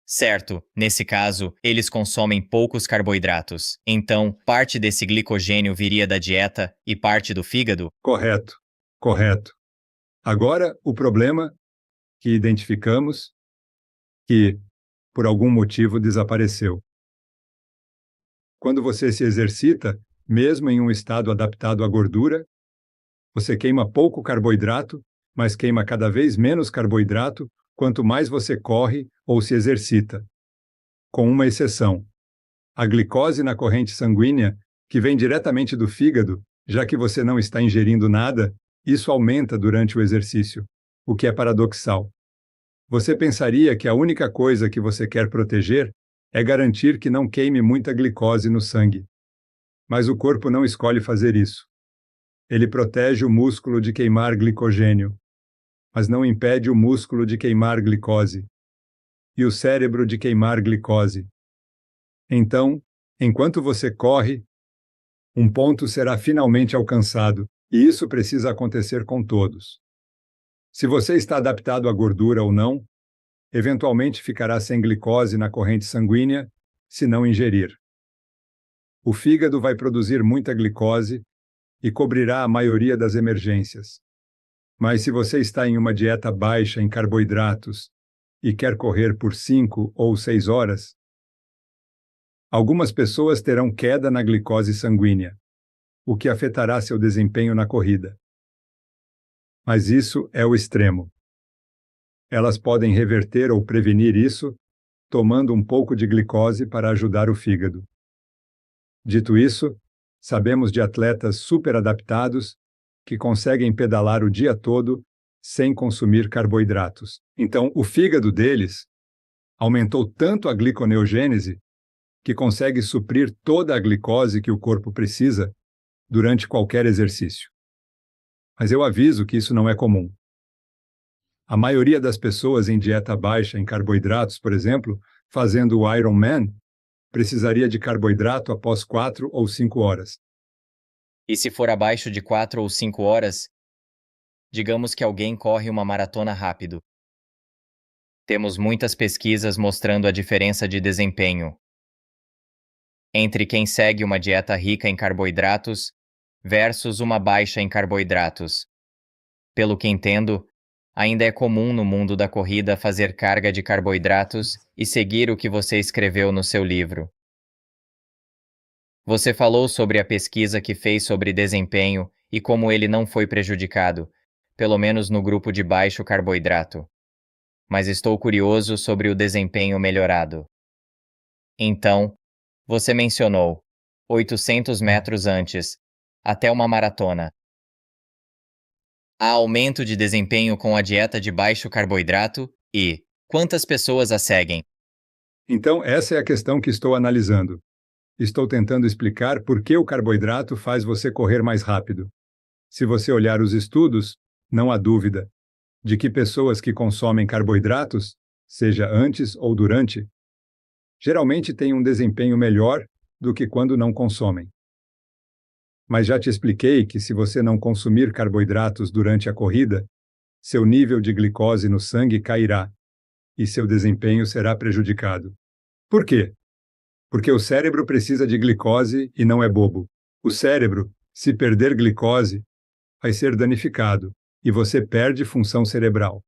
Certo, nesse caso, eles consomem poucos carboidratos. Então, parte desse glicogênio viria da dieta e parte do fígado? Correto, correto. Agora, o problema que identificamos, que, por algum motivo, desapareceu. Quando você se exercita, mesmo em um estado adaptado à gordura, você queima pouco carboidrato, mas queima cada vez menos carboidrato quanto mais você corre ou se exercita. Com uma exceção. A glicose na corrente sanguínea, que vem diretamente do fígado, já que você não está ingerindo nada, isso aumenta durante o exercício, o que é paradoxal. Você pensaria que a única coisa que você quer proteger é garantir que não queime muita glicose no sangue. Mas o corpo não escolhe fazer isso. Ele protege o músculo de queimar glicogênio, mas não impede o músculo de queimar glicose e o cérebro de queimar glicose. Então, enquanto você corre, um ponto será finalmente alcançado, e isso precisa acontecer com todos. Se você está adaptado à gordura ou não, eventualmente ficará sem glicose na corrente sanguínea se não ingerir. O fígado vai produzir muita glicose e cobrirá a maioria das emergências. Mas se você está em uma dieta baixa em carboidratos e quer correr por 5 ou 6 horas, algumas pessoas terão queda na glicose sanguínea, o que afetará seu desempenho na corrida. Mas isso é o extremo. Elas podem reverter ou prevenir isso tomando um pouco de glicose para ajudar o fígado. Dito isso, sabemos de atletas superadaptados que conseguem pedalar o dia todo sem consumir carboidratos. Então, o fígado deles aumentou tanto a gliconeogênese que consegue suprir toda a glicose que o corpo precisa durante qualquer exercício. Mas eu aviso que isso não é comum. A maioria das pessoas em dieta baixa em carboidratos, por exemplo, fazendo o Ironman, precisaria de carboidrato após 4 ou 5 horas. E se for abaixo de 4 ou 5 horas, digamos que alguém corre uma maratona rápido. Temos muitas pesquisas mostrando a diferença de desempenho entre quem segue uma dieta rica em carboidratos versus uma baixa em carboidratos. Pelo que entendo, ainda é comum no mundo da corrida fazer carga de carboidratos e seguir o que você escreveu no seu livro. Você falou sobre a pesquisa que fez sobre desempenho e como ele não foi prejudicado, pelo menos no grupo de baixo carboidrato. Mas estou curioso sobre o desempenho melhorado. Então, você mencionou 800 metros antes, até uma maratona. Há aumento de desempenho com a dieta de baixo carboidrato e quantas pessoas a seguem? Então, essa é a questão que estou analisando. Estou tentando explicar por que o carboidrato faz você correr mais rápido. Se você olhar os estudos, não há dúvida de que pessoas que consomem carboidratos, seja antes ou durante, geralmente têm um desempenho melhor do que quando não consomem. Mas já te expliquei que se você não consumir carboidratos durante a corrida, seu nível de glicose no sangue cairá e seu desempenho será prejudicado. Por quê? Porque o cérebro precisa de glicose e não é bobo. O cérebro, se perder glicose, vai ser danificado e você perde função cerebral.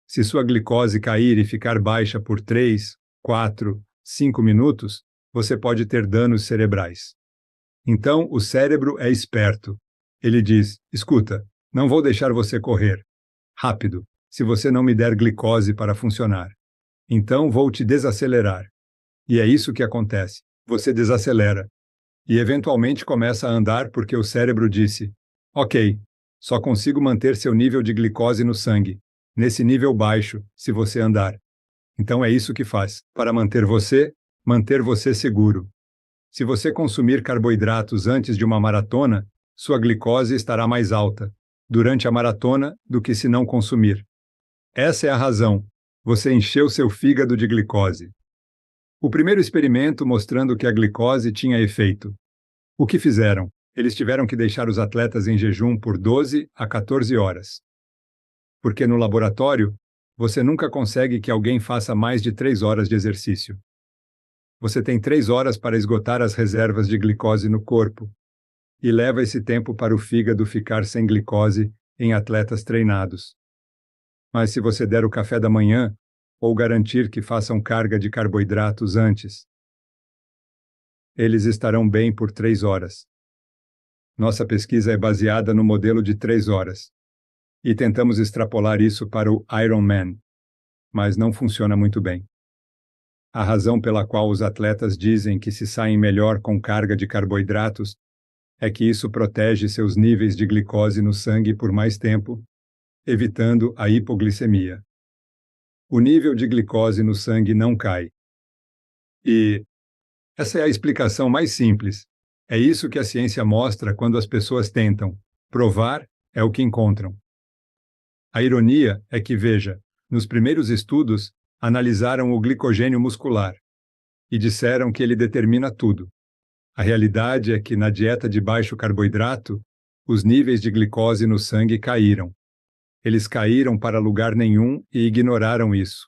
Se sua glicose cair e ficar baixa por 3, 4, 5 minutos, você pode ter danos cerebrais. Então, o cérebro é esperto. Ele diz: escuta, não vou deixar você correr rápido se você não me der glicose para funcionar. Então, vou te desacelerar. E é isso que acontece. Você desacelera. E eventualmente começa a andar porque o cérebro disse: ok, só consigo manter seu nível de glicose no sangue, nesse nível baixo, se você andar. Então é isso que faz, para manter você seguro. Se você consumir carboidratos antes de uma maratona, sua glicose estará mais alta durante a maratona do que se não consumir. Essa é a razão. Você encheu seu fígado de glicose. O primeiro experimento mostrando que a glicose tinha efeito. O que fizeram? Eles tiveram que deixar os atletas em jejum por 12 a 14 horas. Porque no laboratório, você nunca consegue que alguém faça mais de 3 horas de exercício. Você tem 3 horas para esgotar as reservas de glicose no corpo, e leva esse tempo para o fígado ficar sem glicose em atletas treinados. Mas se você der o café da manhã, ou garantir que façam carga de carboidratos antes, eles estarão bem por 3 horas. Nossa pesquisa é baseada no modelo de 3 horas, e tentamos extrapolar isso para o Ironman, mas não funciona muito bem. A razão pela qual os atletas dizem que se saem melhor com carga de carboidratos é que isso protege seus níveis de glicose no sangue por mais tempo, evitando a hipoglicemia. O nível de glicose no sangue não cai. E essa é a explicação mais simples. É isso que a ciência mostra quando as pessoas tentam. Provar é o que encontram. A ironia é que, veja, nos primeiros estudos, analisaram o glicogênio muscular e disseram que ele determina tudo. A realidade é que, na dieta de baixo carboidrato, os níveis de glicose no sangue caíram. Eles caíram para lugar nenhum e ignoraram isso.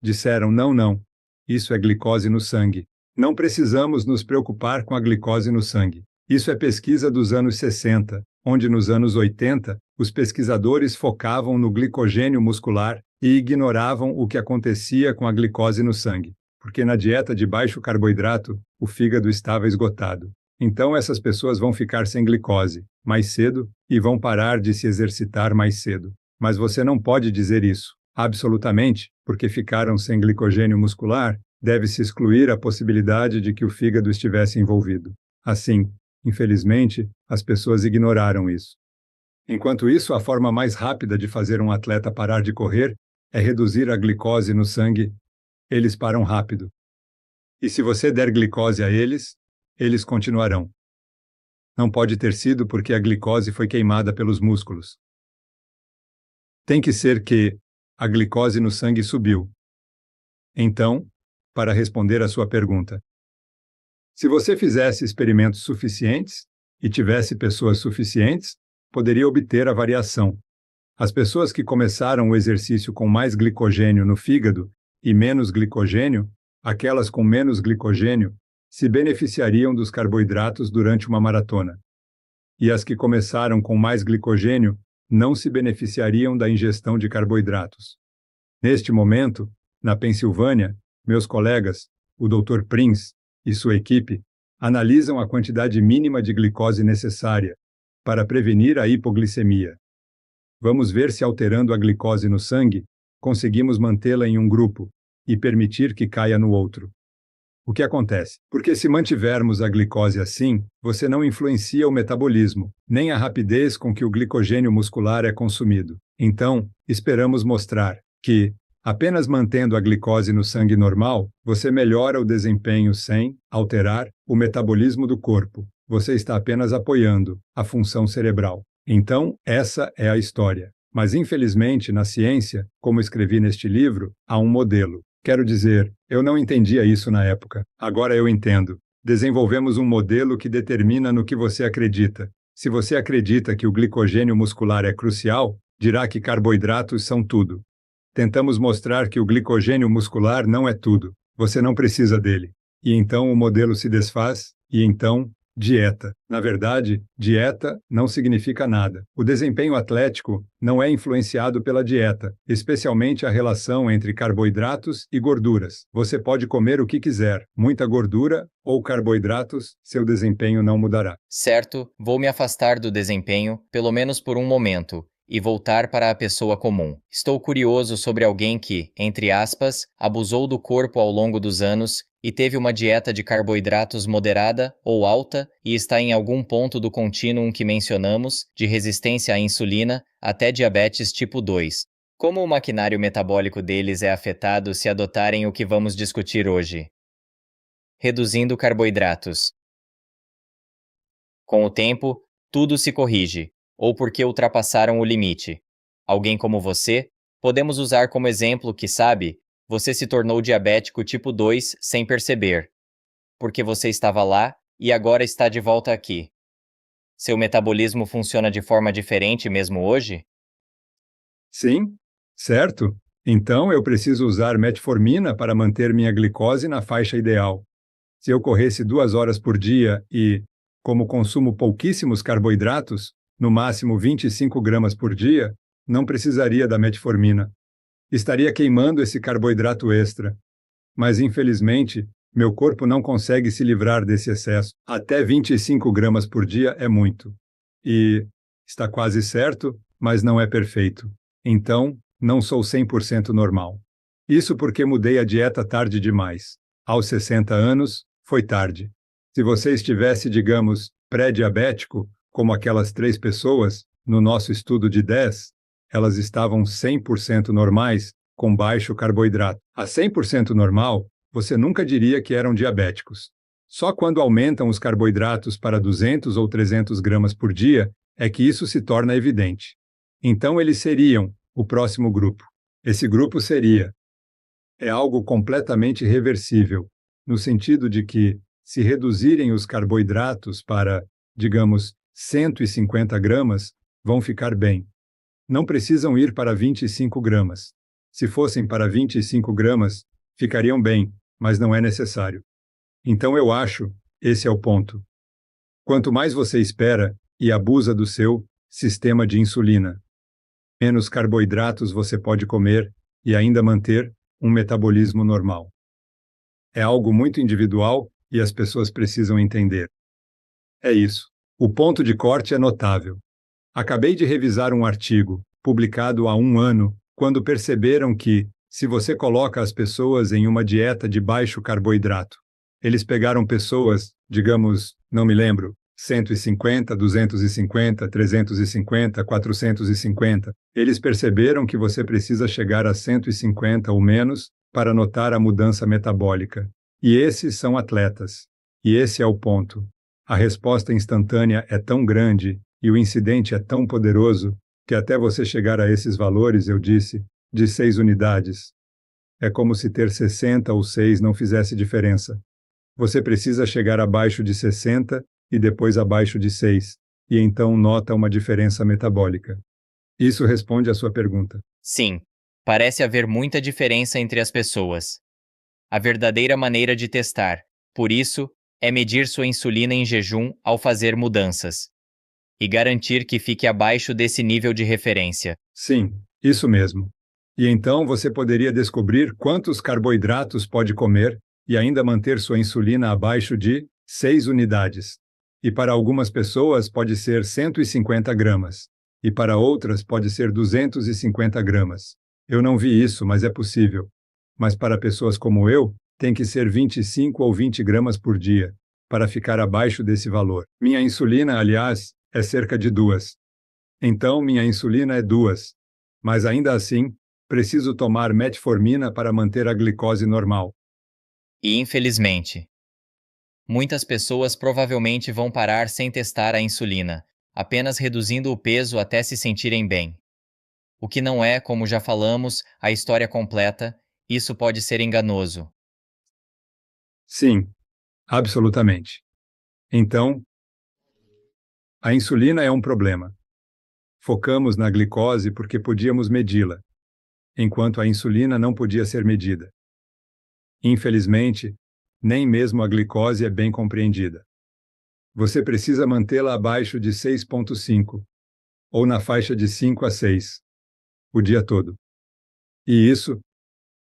Disseram: não, isso é glicose no sangue. Não precisamos nos preocupar com a glicose no sangue. Isso é pesquisa dos anos 60, onde nos anos 80, os pesquisadores focavam no glicogênio muscular e ignoravam o que acontecia com a glicose no sangue, porque na dieta de baixo carboidrato, o fígado estava esgotado. Então essas pessoas vão ficar sem glicose mais cedo e vão parar de se exercitar mais cedo. Mas você não pode dizer isso, absolutamente, porque ficaram sem glicogênio muscular, deve-se excluir a possibilidade de que o fígado estivesse envolvido. Assim, infelizmente, as pessoas ignoraram isso. Enquanto isso, a forma mais rápida de fazer um atleta parar de correr é reduzir a glicose no sangue. Eles param rápido. E se você der glicose a eles, eles continuarão. Não pode ter sido porque a glicose foi queimada pelos músculos. Tem que ser que a glicose no sangue subiu. Então, para responder à sua pergunta, se você fizesse experimentos suficientes e tivesse pessoas suficientes, poderia obter a variação. As pessoas que começaram o exercício com mais glicogênio no fígado e menos glicogênio, aquelas com menos glicogênio, se beneficiariam dos carboidratos durante uma maratona. E as que começaram com mais glicogênio não se beneficiariam da ingestão de carboidratos. Neste momento, na Pensilvânia, meus colegas, o Dr. Prince e sua equipe, analisam a quantidade mínima de glicose necessária para prevenir a hipoglicemia. Vamos ver se alterando a glicose no sangue, conseguimos mantê-la em um grupo e permitir que caia no outro. O que acontece? Porque se mantivermos a glicose assim, você não influencia o metabolismo, nem a rapidez com que o glicogênio muscular é consumido. Então, esperamos mostrar que, apenas mantendo a glicose no sangue normal, você melhora o desempenho sem alterar o metabolismo do corpo. Você está apenas apoiando a função cerebral. Então, essa é a história. Mas, infelizmente, na ciência, como escrevi neste livro, há um modelo. Quero dizer, eu não entendia isso na época. Agora eu entendo. Desenvolvemos um modelo que determina no que você acredita. Se você acredita que o glicogênio muscular é crucial, dirá que carboidratos são tudo. Tentamos mostrar que o glicogênio muscular não é tudo. Você não precisa dele. E então o modelo se desfaz, e então, dieta. Na verdade, dieta não significa nada. O desempenho atlético não é influenciado pela dieta, especialmente a relação entre carboidratos e gorduras. Você pode comer o que quiser, muita gordura ou carboidratos, seu desempenho não mudará. Certo, vou me afastar do desempenho, pelo menos por um momento, e voltar para a pessoa comum. Estou curioso sobre alguém que, entre aspas, abusou do corpo ao longo dos anos e teve uma dieta de carboidratos moderada ou alta e está em algum ponto do contínuo que mencionamos, de resistência à insulina até diabetes tipo 2. Como o maquinário metabólico deles é afetado se adotarem o que vamos discutir hoje? Reduzindo carboidratos. Com o tempo, tudo se corrige, ou porque ultrapassaram o limite. Alguém como você, podemos usar como exemplo que, sabe, você se tornou diabético tipo 2 sem perceber. Porque você estava lá e agora está de volta aqui. Seu metabolismo funciona de forma diferente mesmo hoje? Sim, certo. Então eu preciso usar metformina para manter minha glicose na faixa ideal. Se eu corresse 2 horas por dia e, como consumo pouquíssimos carboidratos, no máximo 25 gramas por dia, não precisaria da metformina. Estaria queimando esse carboidrato extra. Mas, infelizmente, meu corpo não consegue se livrar desse excesso. Até 25 gramas por dia é muito. E está quase certo, mas não é perfeito. Então, não sou 100% normal. Isso porque mudei a dieta tarde demais. Aos 60 anos, foi tarde. Se você estivesse, digamos, pré-diabético, como aquelas 3 pessoas, no nosso estudo de 10, elas estavam 100% normais, com baixo carboidrato. A 100% normal, você nunca diria que eram diabéticos. Só quando aumentam os carboidratos para 200 ou 300 gramas por dia é que isso se torna evidente. Então eles seriam o próximo grupo. Esse grupo seria algo completamente reversível, no sentido de que, se reduzirem os carboidratos para, digamos, 150 gramas, vão ficar bem. Não precisam ir para 25 gramas. Se fossem para 25 gramas, ficariam bem, mas não é necessário. Então eu acho, esse é o ponto. Quanto mais você espera e abusa do seu sistema de insulina, menos carboidratos você pode comer e ainda manter um metabolismo normal. É algo muito individual e as pessoas precisam entender. É isso. O ponto de corte é notável. Acabei de revisar um artigo, publicado há 1 ano, quando perceberam que, se você coloca as pessoas em uma dieta de baixo carboidrato, eles pegaram pessoas, digamos, não me lembro, 150, 250, 350, 450. Eles perceberam que você precisa chegar a 150 ou menos para notar a mudança metabólica. E esses são atletas. E esse é o ponto. A resposta instantânea é tão grande e o incidente é tão poderoso que até você chegar a esses valores, eu disse, de 6 unidades. É como se ter 60 ou 6 não fizesse diferença. Você precisa chegar abaixo de 60 e depois abaixo de 6, e então nota uma diferença metabólica. Isso responde à sua pergunta. Sim, parece haver muita diferença entre as pessoas. A verdadeira maneira de testar, por isso, é medir sua insulina em jejum ao fazer mudanças. E garantir que fique abaixo desse nível de referência. Sim, isso mesmo. E então você poderia descobrir quantos carboidratos pode comer e ainda manter sua insulina abaixo de 6 unidades. E para algumas pessoas pode ser 150 gramas. E para outras pode ser 250 gramas. Eu não vi isso, mas é possível. Mas para pessoas como eu, tem que ser 25 ou 20 gramas por dia, para ficar abaixo desse valor. Minha insulina, aliás, é cerca de 2. Então, minha insulina é 2. Mas ainda assim, preciso tomar metformina para manter a glicose normal. E infelizmente, muitas pessoas provavelmente vão parar sem testar a insulina, apenas reduzindo o peso até se sentirem bem. O que não é, como já falamos, a história completa, isso pode ser enganoso. Sim, absolutamente. Então, a insulina é um problema. Focamos na glicose porque podíamos medi-la, enquanto a insulina não podia ser medida. Infelizmente, nem mesmo a glicose é bem compreendida. Você precisa mantê-la abaixo de 6,5, ou na faixa de 5 a 6, o dia todo. E isso,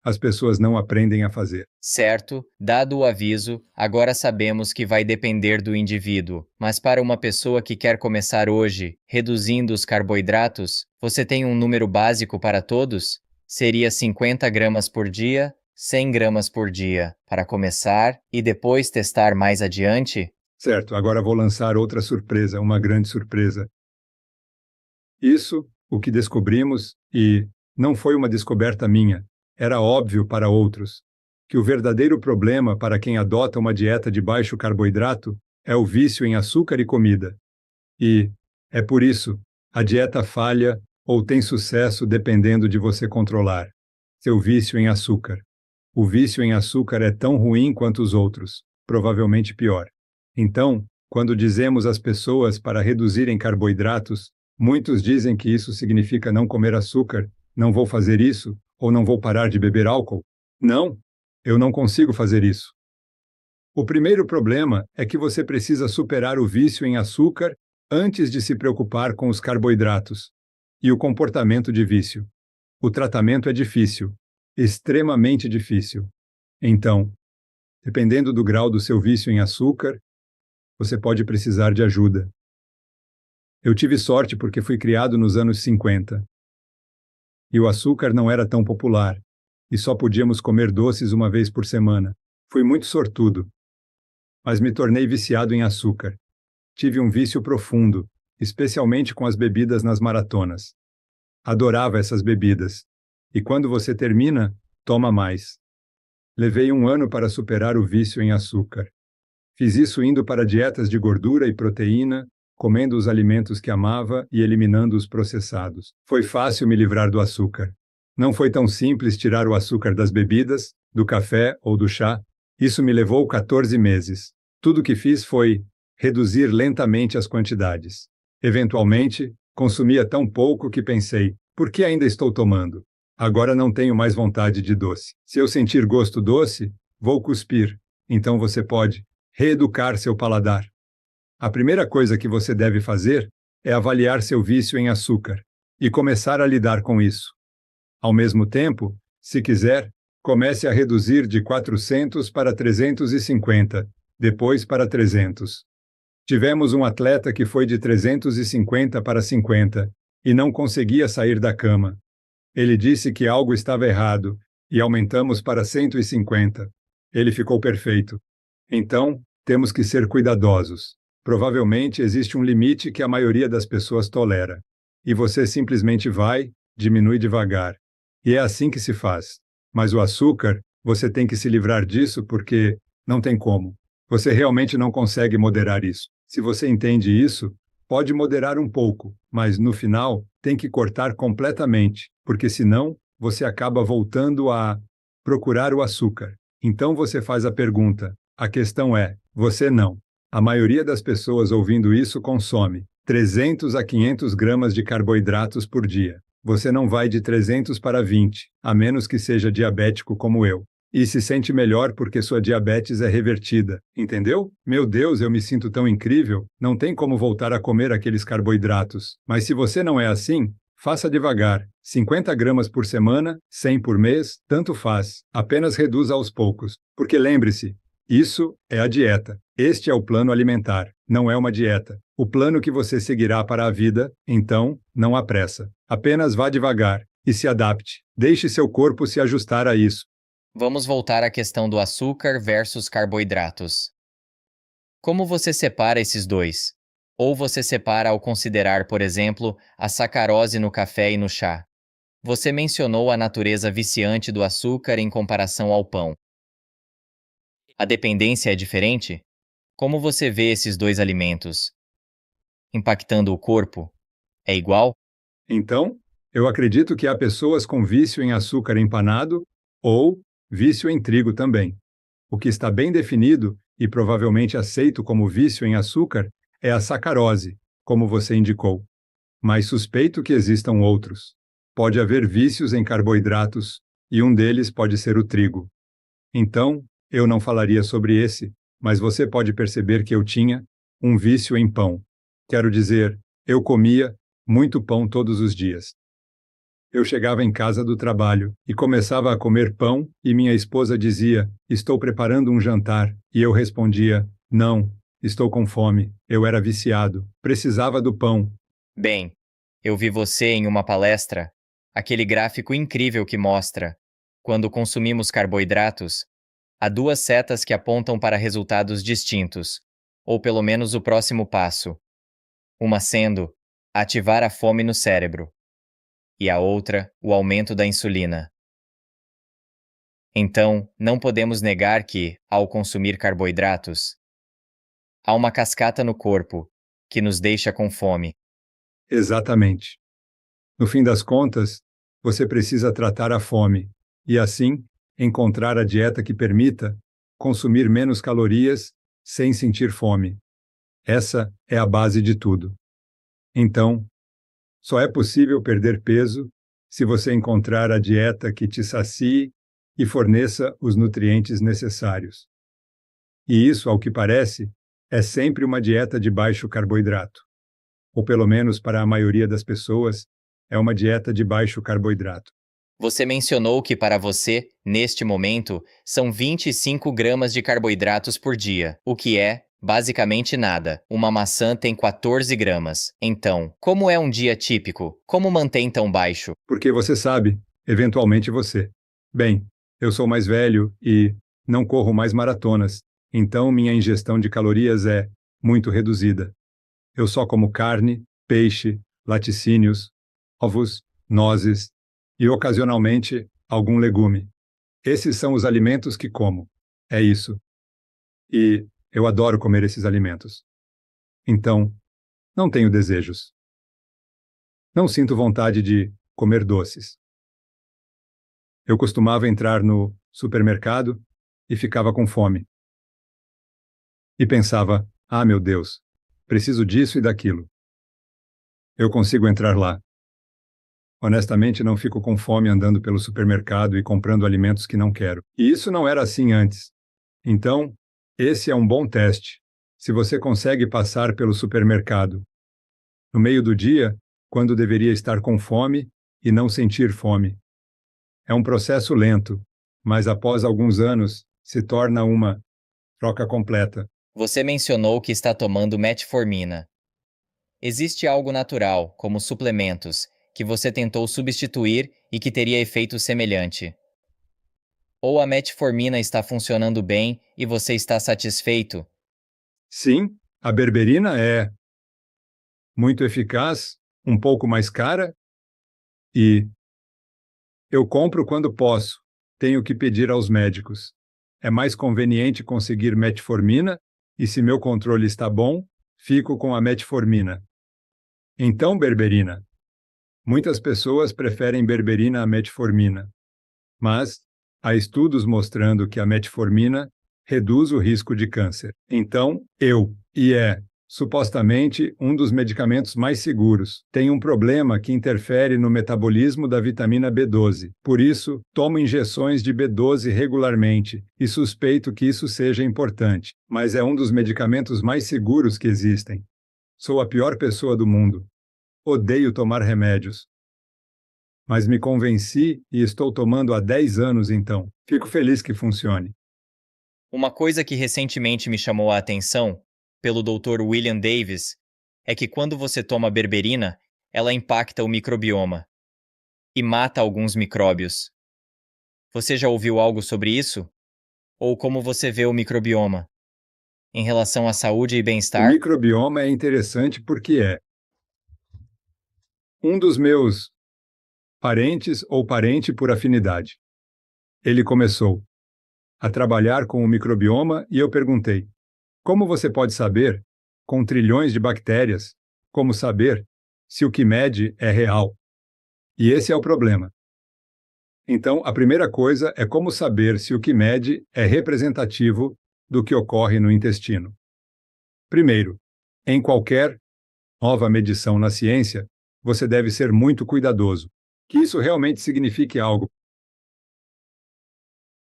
as pessoas não aprendem a fazer. Certo, dado o aviso, agora sabemos que vai depender do indivíduo, mas para uma pessoa que quer começar hoje, reduzindo os carboidratos, você tem um número básico para todos? Seria 50 gramas por dia, 100 gramas por dia, para começar, e depois testar mais adiante? Certo, agora vou lançar outra surpresa, uma grande surpresa. Isso, o que descobrimos, e não foi uma descoberta minha, era óbvio para outros, que o verdadeiro problema para quem adota uma dieta de baixo carboidrato é o vício em açúcar e comida. E, é por isso, a dieta falha ou tem sucesso dependendo de você controlar seu vício em açúcar. O vício em açúcar é tão ruim quanto os outros, provavelmente pior. Então, quando dizemos às pessoas para reduzirem carboidratos, muitos dizem que isso significa não comer açúcar, não vou fazer isso, ou não vou parar de beber álcool. Não, eu não consigo fazer isso. O primeiro problema é que você precisa superar o vício em açúcar antes de se preocupar com os carboidratos e o comportamento de vício. O tratamento é difícil, extremamente difícil. Então, dependendo do grau do seu vício em açúcar, você pode precisar de ajuda. Eu tive sorte porque fui criado nos anos 50. E o açúcar não era tão popular, e só podíamos comer doces uma vez por semana. Fui muito sortudo. Mas me tornei viciado em açúcar. Tive um vício profundo, especialmente com as bebidas nas maratonas. Adorava essas bebidas. E quando você termina, toma mais. Levei 1 ano para superar o vício em açúcar. Fiz isso indo para dietas de gordura e proteína, comendo os alimentos que amava e eliminando os processados. Foi fácil me livrar do açúcar. Não foi tão simples tirar o açúcar das bebidas, do café ou do chá. Isso me levou 14 meses. Tudo o que fiz foi reduzir lentamente as quantidades. Eventualmente, consumia tão pouco que pensei, por que ainda estou tomando? Agora não tenho mais vontade de doce. Se eu sentir gosto doce, vou cuspir. Então você pode reeducar seu paladar. A primeira coisa que você deve fazer é avaliar seu vício em açúcar e começar a lidar com isso. Ao mesmo tempo, se quiser, comece a reduzir de 400 para 350, depois para 300. Tivemos um atleta que foi de 350 para 50 e não conseguia sair da cama. Ele disse que algo estava errado e aumentamos para 150. Ele ficou perfeito. Então, temos que ser cuidadosos. Provavelmente existe um limite que a maioria das pessoas tolera. E você simplesmente vai, diminui devagar. E é assim que se faz. Mas o açúcar, você tem que se livrar disso porque não tem como. Você realmente não consegue moderar isso. Se você entende isso, pode moderar um pouco, mas no final tem que cortar completamente, porque senão você acaba voltando a procurar o açúcar. Então você faz a pergunta. A questão é, você não. A maioria das pessoas ouvindo isso consome 300 a 500 gramas de carboidratos por dia. Você não vai de 300 para 20, a menos que seja diabético como eu. E se sente melhor porque sua diabetes é revertida, entendeu? Meu Deus, eu me sinto tão incrível, não tem como voltar a comer aqueles carboidratos. Mas se você não é assim, faça devagar. 50 gramas por semana, 100 por mês, tanto faz. Apenas reduza aos poucos. Porque lembre-se, isso é a dieta. Este é o plano alimentar, não é uma dieta. O plano que você seguirá para a vida, então, não há pressa. Apenas vá devagar e se adapte. Deixe seu corpo se ajustar a isso. Vamos voltar à questão do açúcar versus carboidratos. Como você separa esses dois? Ou você separa ao considerar, por exemplo, a sacarose no café e no chá? Você mencionou a natureza viciante do açúcar em comparação ao pão. A dependência é diferente? Como você vê esses dois alimentos impactando o corpo? É igual? Então, eu acredito que há pessoas com vício em açúcar empanado ou vício em trigo também. O que está bem definido e provavelmente aceito como vício em açúcar é a sacarose, como você indicou. Mas suspeito que existam outros. Pode haver vícios em carboidratos, e um deles pode ser o trigo. Então, eu não falaria sobre esse, mas você pode perceber que eu tinha um vício em pão. Quero dizer, eu comia muito pão todos os dias. Eu chegava em casa do trabalho e começava a comer pão, e minha esposa dizia: "Estou preparando um jantar", e eu respondia: "Não, estou com fome". Eu era viciado, precisava do pão. Bem, eu vi você em uma palestra, aquele gráfico incrível que mostra, quando consumimos carboidratos, há duas setas que apontam para resultados distintos, ou pelo menos o próximo passo. Uma sendo ativar a fome no cérebro, e a outra, o aumento da insulina. Então, não podemos negar que, ao consumir carboidratos, há uma cascata no corpo que nos deixa com fome. Exatamente. No fim das contas, você precisa tratar a fome e, assim, encontrar a dieta que permita consumir menos calorias sem sentir fome. Essa é a base de tudo. Então, só é possível perder peso se você encontrar a dieta que te sacie e forneça os nutrientes necessários. E isso, ao que parece, é sempre uma dieta de baixo carboidrato. Ou pelo menos para a maioria das pessoas, é uma dieta de baixo carboidrato. Você mencionou que para você, neste momento, são 25 gramas de carboidratos por dia, o que é, basicamente nada. Uma maçã tem 14 gramas. Então, como é um dia típico? Como mantém tão baixo? Porque você sabe, eventualmente você. Bem, eu sou mais velho e não corro mais maratonas, então minha ingestão de calorias é muito reduzida. Eu só como carne, peixe, laticínios, ovos, nozes e, ocasionalmente, algum legume. Esses são os alimentos que como. É isso. E eu adoro comer esses alimentos. Então, não tenho desejos. Não sinto vontade de comer doces. Eu costumava entrar no supermercado e ficava com fome. E pensava: ah, meu Deus, preciso disso e daquilo. Eu consigo entrar lá. Honestamente, não fico com fome andando pelo supermercado e comprando alimentos que não quero. E isso não era assim antes. Então, esse é um bom teste. Se você consegue passar pelo supermercado no meio do dia, quando deveria estar com fome e não sentir fome. É um processo lento, mas após alguns anos se torna uma troca completa. Você mencionou que está tomando metformina. Existe algo natural, como suplementos, que você tentou substituir e que teria efeito semelhante? Ou a metformina está funcionando bem e você está satisfeito? Sim, a berberina é muito eficaz, um pouco mais cara, e eu compro quando posso. Tenho que pedir aos médicos. É mais conveniente conseguir metformina, e se meu controle está bom, fico com a metformina. Então, berberina, Muitas pessoas preferem berberina à metformina, mas há estudos mostrando que a metformina reduz o risco de câncer. Então, supostamente um dos medicamentos mais seguros, tem um problema que interfere no metabolismo da vitamina B12. Por isso, tomo injeções de B12 regularmente e suspeito que isso seja importante, mas é um dos medicamentos mais seguros que existem. Sou a pior pessoa do mundo. Odeio tomar remédios. Mas me convenci e estou tomando há 10 anos então. Fico feliz que funcione. Uma coisa que recentemente me chamou a atenção, pelo Dr. William Davis, é que quando você toma berberina, ela impacta o microbioma e mata alguns micróbios. Você já ouviu algo sobre isso? Ou como você vê o microbioma? Em relação à saúde e O bem-estar? microbioma é interessante porque é um dos meus parentes ou parente por afinidade. Ele começou a trabalhar com o microbioma e eu perguntei: como você pode saber, com trilhões de bactérias, como saber se o que mede é real? E esse é o problema. Então, a primeira coisa é como saber se o que mede é representativo do que ocorre no intestino. Primeiro, em qualquer nova medição na ciência, você deve ser muito cuidadoso, que isso realmente signifique algo.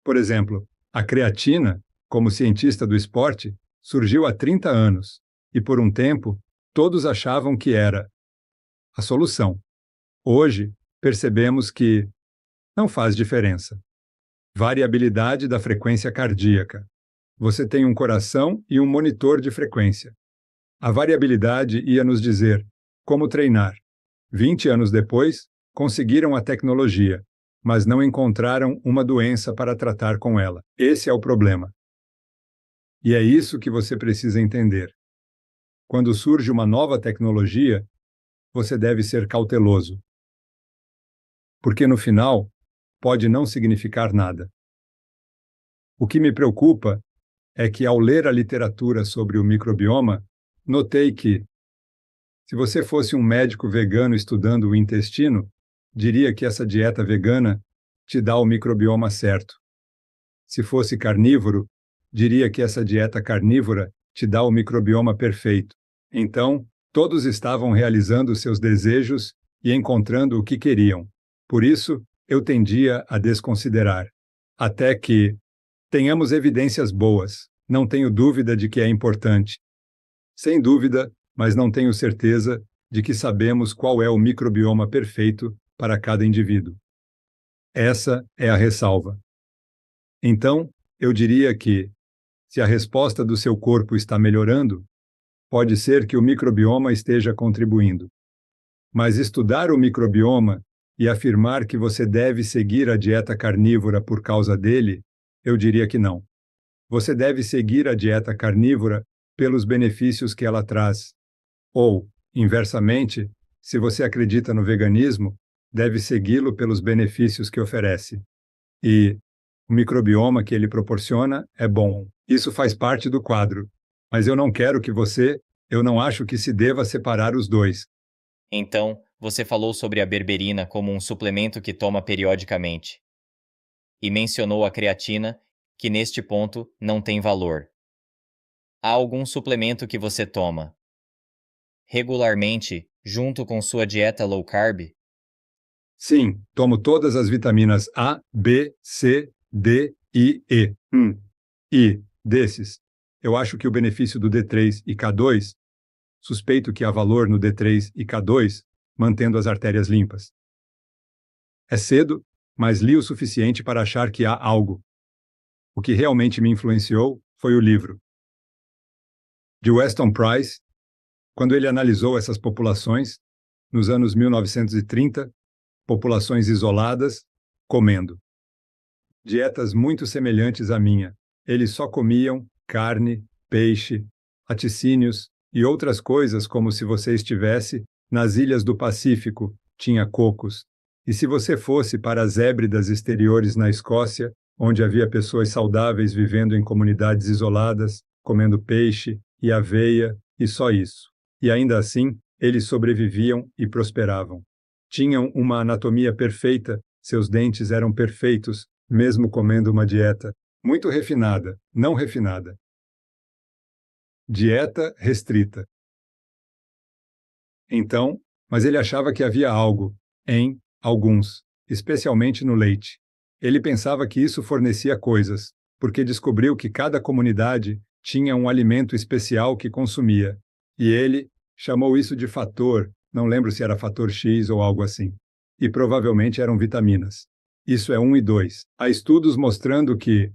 Por exemplo, a creatina, como cientista do esporte, surgiu há 30 anos, e por um tempo, todos achavam que era a solução. Hoje, percebemos que não faz diferença. Variabilidade da frequência cardíaca. Você tem um coração e um monitor de frequência. A variabilidade ia nos dizer como treinar. 20 anos depois, conseguiram a tecnologia, mas não encontraram uma doença para tratar com ela. Esse é o problema. E é isso que você precisa entender. Quando surge uma nova tecnologia, você deve ser cauteloso. Porque no final, pode não significar nada. O que me preocupa é que, ao ler a literatura sobre o microbioma, notei que, se você fosse um médico vegano estudando o intestino, diria que essa dieta vegana te dá o microbioma certo. Se fosse carnívoro, diria que essa dieta carnívora te dá o microbioma perfeito. Então, todos estavam realizando seus desejos e encontrando o que queriam. Por isso, eu tendia a desconsiderar. Até que tenhamos evidências boas. Não tenho dúvida de que é importante. Sem dúvida, mas não tenho certeza de que sabemos qual é o microbioma perfeito para cada indivíduo. Essa é a ressalva. Então, eu diria que, se a resposta do seu corpo está melhorando, pode ser que o microbioma esteja contribuindo. Mas estudar o microbioma e afirmar que você deve seguir a dieta carnívora por causa dele, eu diria que não. Você deve seguir a dieta carnívora pelos benefícios que ela traz. Ou, inversamente, se você acredita no veganismo, deve segui-lo pelos benefícios que oferece. E o microbioma que ele proporciona é bom. Isso faz parte do quadro. Mas eu não acho que se deva separar os dois. Então, você falou sobre a berberina como um suplemento que toma periodicamente. E mencionou a creatina, que neste ponto não tem valor. Há algum suplemento que você toma regularmente, junto com sua dieta low carb? Sim, tomo todas as vitaminas A, B, C, D e E. E, desses, eu acho que o benefício do D3 e K2, suspeito que há valor no D3 e K2, mantendo as artérias limpas. É cedo, mas li o suficiente para achar que há algo. O que realmente me influenciou foi o livro de Weston Price, quando ele analisou essas populações, nos anos 1930, populações isoladas, comendo. Dietas muito semelhantes à minha. Eles só comiam carne, peixe, laticínios e outras coisas como se você estivesse nas ilhas do Pacífico, tinha cocos. E se você fosse para as Hébridas exteriores na Escócia, onde havia pessoas saudáveis vivendo em comunidades isoladas, comendo peixe e aveia e só isso. E ainda assim, eles sobreviviam e prosperavam. Tinham uma anatomia perfeita, seus dentes eram perfeitos, mesmo comendo uma dieta muito refinada, não refinada. Dieta restrita. Então, mas ele achava que havia algo em alguns, especialmente no leite. Ele pensava que isso fornecia coisas, porque descobriu que cada comunidade tinha um alimento especial que consumia. E ele chamou isso de fator, não lembro se era fator X ou algo assim. E provavelmente eram vitaminas. Isso é 1 e 2. Há estudos mostrando que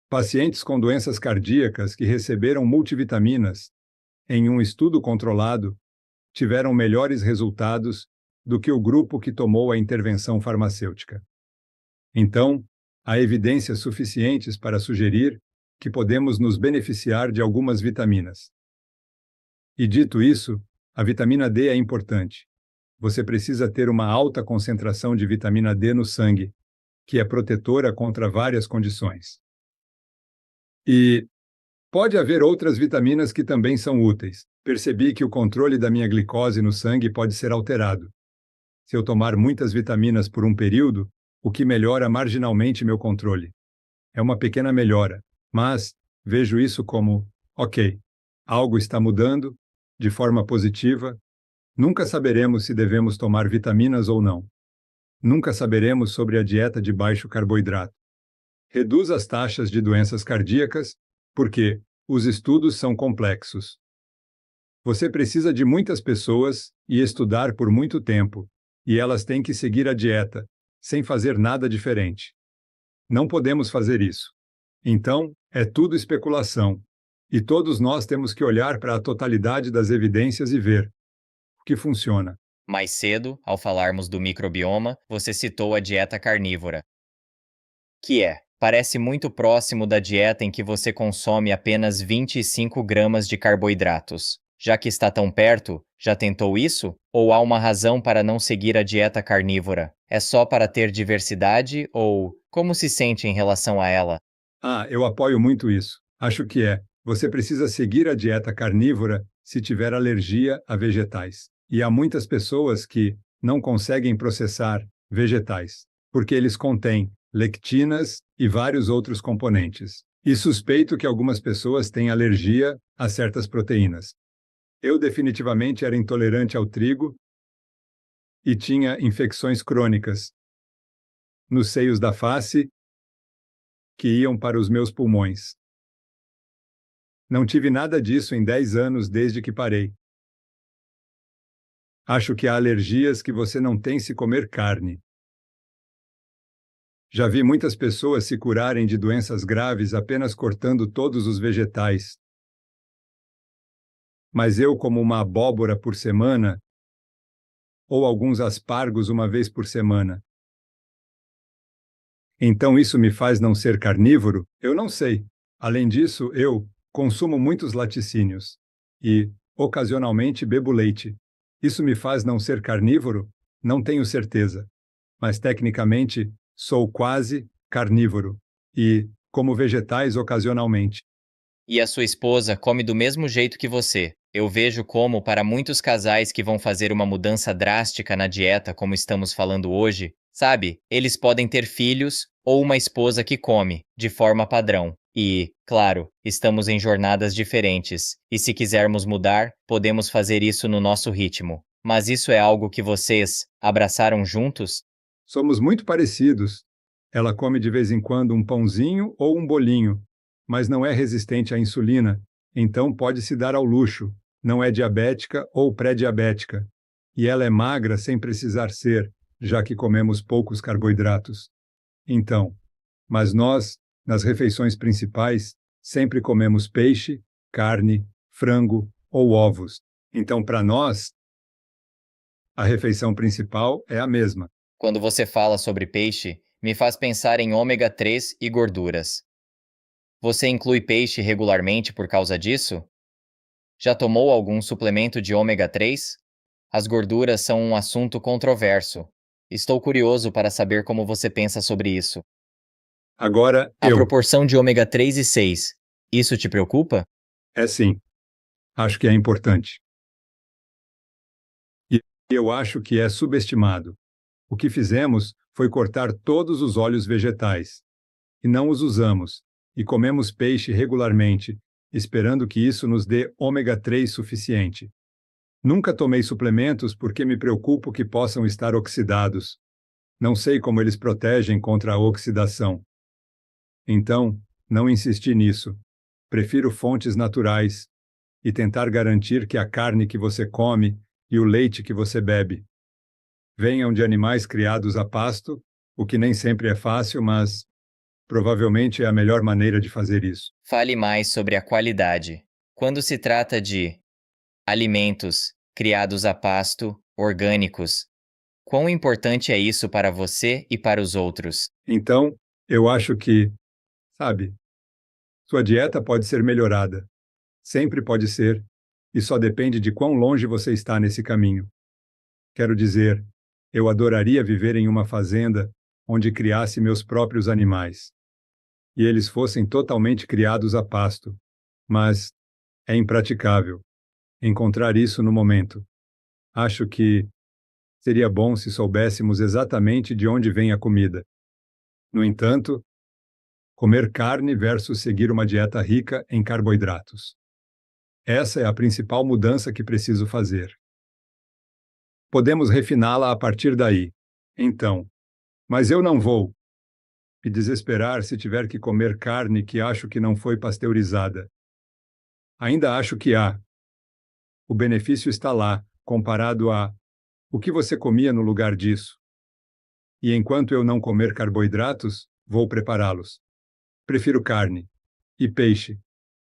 pacientes com doenças cardíacas que receberam multivitaminas, em um estudo controlado, tiveram melhores resultados do que o grupo que tomou a intervenção farmacêutica. Então, há evidências suficientes para sugerir que podemos nos beneficiar de algumas vitaminas. E dito isso, a vitamina D é importante. Você precisa ter uma alta concentração de vitamina D no sangue, que é protetora contra várias condições. E pode haver outras vitaminas que também são úteis. Percebi que o controle da minha glicose no sangue pode ser alterado. Se eu tomar muitas vitaminas por um período, o que melhora marginalmente meu controle. É uma pequena melhora, mas vejo isso como, ok, algo está mudando, de forma positiva. Nunca saberemos se devemos tomar vitaminas ou não. Nunca saberemos sobre a dieta de baixo carboidrato. Reduz as taxas de doenças cardíacas, porque os estudos são complexos. Você precisa de muitas pessoas e estudar por muito tempo, e elas têm que seguir a dieta, sem fazer nada diferente. Não podemos fazer isso. Então, é tudo especulação, e todos nós temos que olhar para a totalidade das evidências e ver o que funciona. Mais cedo, ao falarmos do microbioma, você citou a dieta carnívora, que parece muito próximo da dieta em que você consome apenas 25 gramas de carboidratos. Já que está tão perto, já tentou isso? Ou há uma razão para não seguir a dieta carnívora? É só para ter diversidade ou como se sente em relação a ela? Eu apoio muito isso. Acho que é. Você precisa seguir a dieta carnívora se tiver alergia a vegetais. E há muitas pessoas que não conseguem processar vegetais, porque eles contêm lectinas e vários outros componentes. E suspeito que algumas pessoas têm alergia a certas proteínas. Eu definitivamente era intolerante ao trigo e tinha infecções crônicas nos seios da face que iam para os meus pulmões. Não tive nada disso em 10 anos desde que parei. Acho que há alergias que você não tem se comer carne. Já vi muitas pessoas se curarem de doenças graves apenas cortando todos os vegetais. Mas eu como uma abóbora por semana, ou alguns aspargos uma vez por semana. Então isso me faz não ser carnívoro? Eu não sei. Além disso, eu consumo muitos laticínios e, ocasionalmente, bebo leite. Isso me faz não ser carnívoro? Não tenho certeza. Mas, tecnicamente, sou quase carnívoro e como vegetais ocasionalmente. E a sua esposa come do mesmo jeito que você. Eu vejo como, para muitos casais que vão fazer uma mudança drástica na dieta, como estamos falando hoje, sabe, eles podem ter filhos ou uma esposa que come, de forma padrão. E, claro, estamos em jornadas diferentes, e se quisermos mudar, podemos fazer isso no nosso ritmo. Mas isso é algo que vocês abraçaram juntos? Somos muito parecidos. Ela come de vez em quando um pãozinho ou um bolinho, mas não é resistente à insulina, então pode se dar ao luxo. Não é diabética ou pré-diabética. E ela é magra sem precisar ser, já que comemos poucos carboidratos. Então, mas nós, nas refeições principais, sempre comemos peixe, carne, frango ou ovos. Então, para nós, a refeição principal é a mesma. Quando você fala sobre peixe, me faz pensar em ômega 3 e gorduras. Você inclui peixe regularmente por causa disso? Já tomou algum suplemento de ômega 3? As gorduras são um assunto controverso. Estou curioso para saber como você pensa sobre isso. Agora, A proporção de ômega 3 e 6. Isso te preocupa? É sim. Acho que é importante. Eu acho que é subestimado. O que fizemos foi cortar todos os óleos vegetais. E não os usamos. E comemos peixe regularmente, esperando que isso nos dê ômega 3 suficiente. Nunca tomei suplementos porque me preocupo que possam estar oxidados. Não sei como eles protegem contra a oxidação. Então, não insisti nisso. Prefiro fontes naturais e tentar garantir que a carne que você come e o leite que você bebe venham de animais criados a pasto, o que nem sempre é fácil, mas provavelmente é a melhor maneira de fazer isso. Fale mais sobre a qualidade. Quando se trata de alimentos criados a pasto, orgânicos, quão importante é isso para você e para os outros? Então, eu acho que, sabe, sua dieta pode ser melhorada. Sempre pode ser, e só depende de quão longe você está nesse caminho. Quero dizer, eu adoraria viver em uma fazenda onde criasse meus próprios animais, e eles fossem totalmente criados a pasto, mas é impraticável encontrar isso no momento. Acho que seria bom se soubéssemos exatamente de onde vem a comida. No entanto, comer carne versus seguir uma dieta rica em carboidratos. Essa é a principal mudança que preciso fazer. Podemos refiná-la a partir daí. Então, mas eu não vou me desesperar se tiver que comer carne que acho que não foi pasteurizada. Ainda acho que há. O benefício está lá, comparado a o que você comia no lugar disso. E enquanto eu não comer carboidratos, vou prepará-los. Prefiro carne e peixe,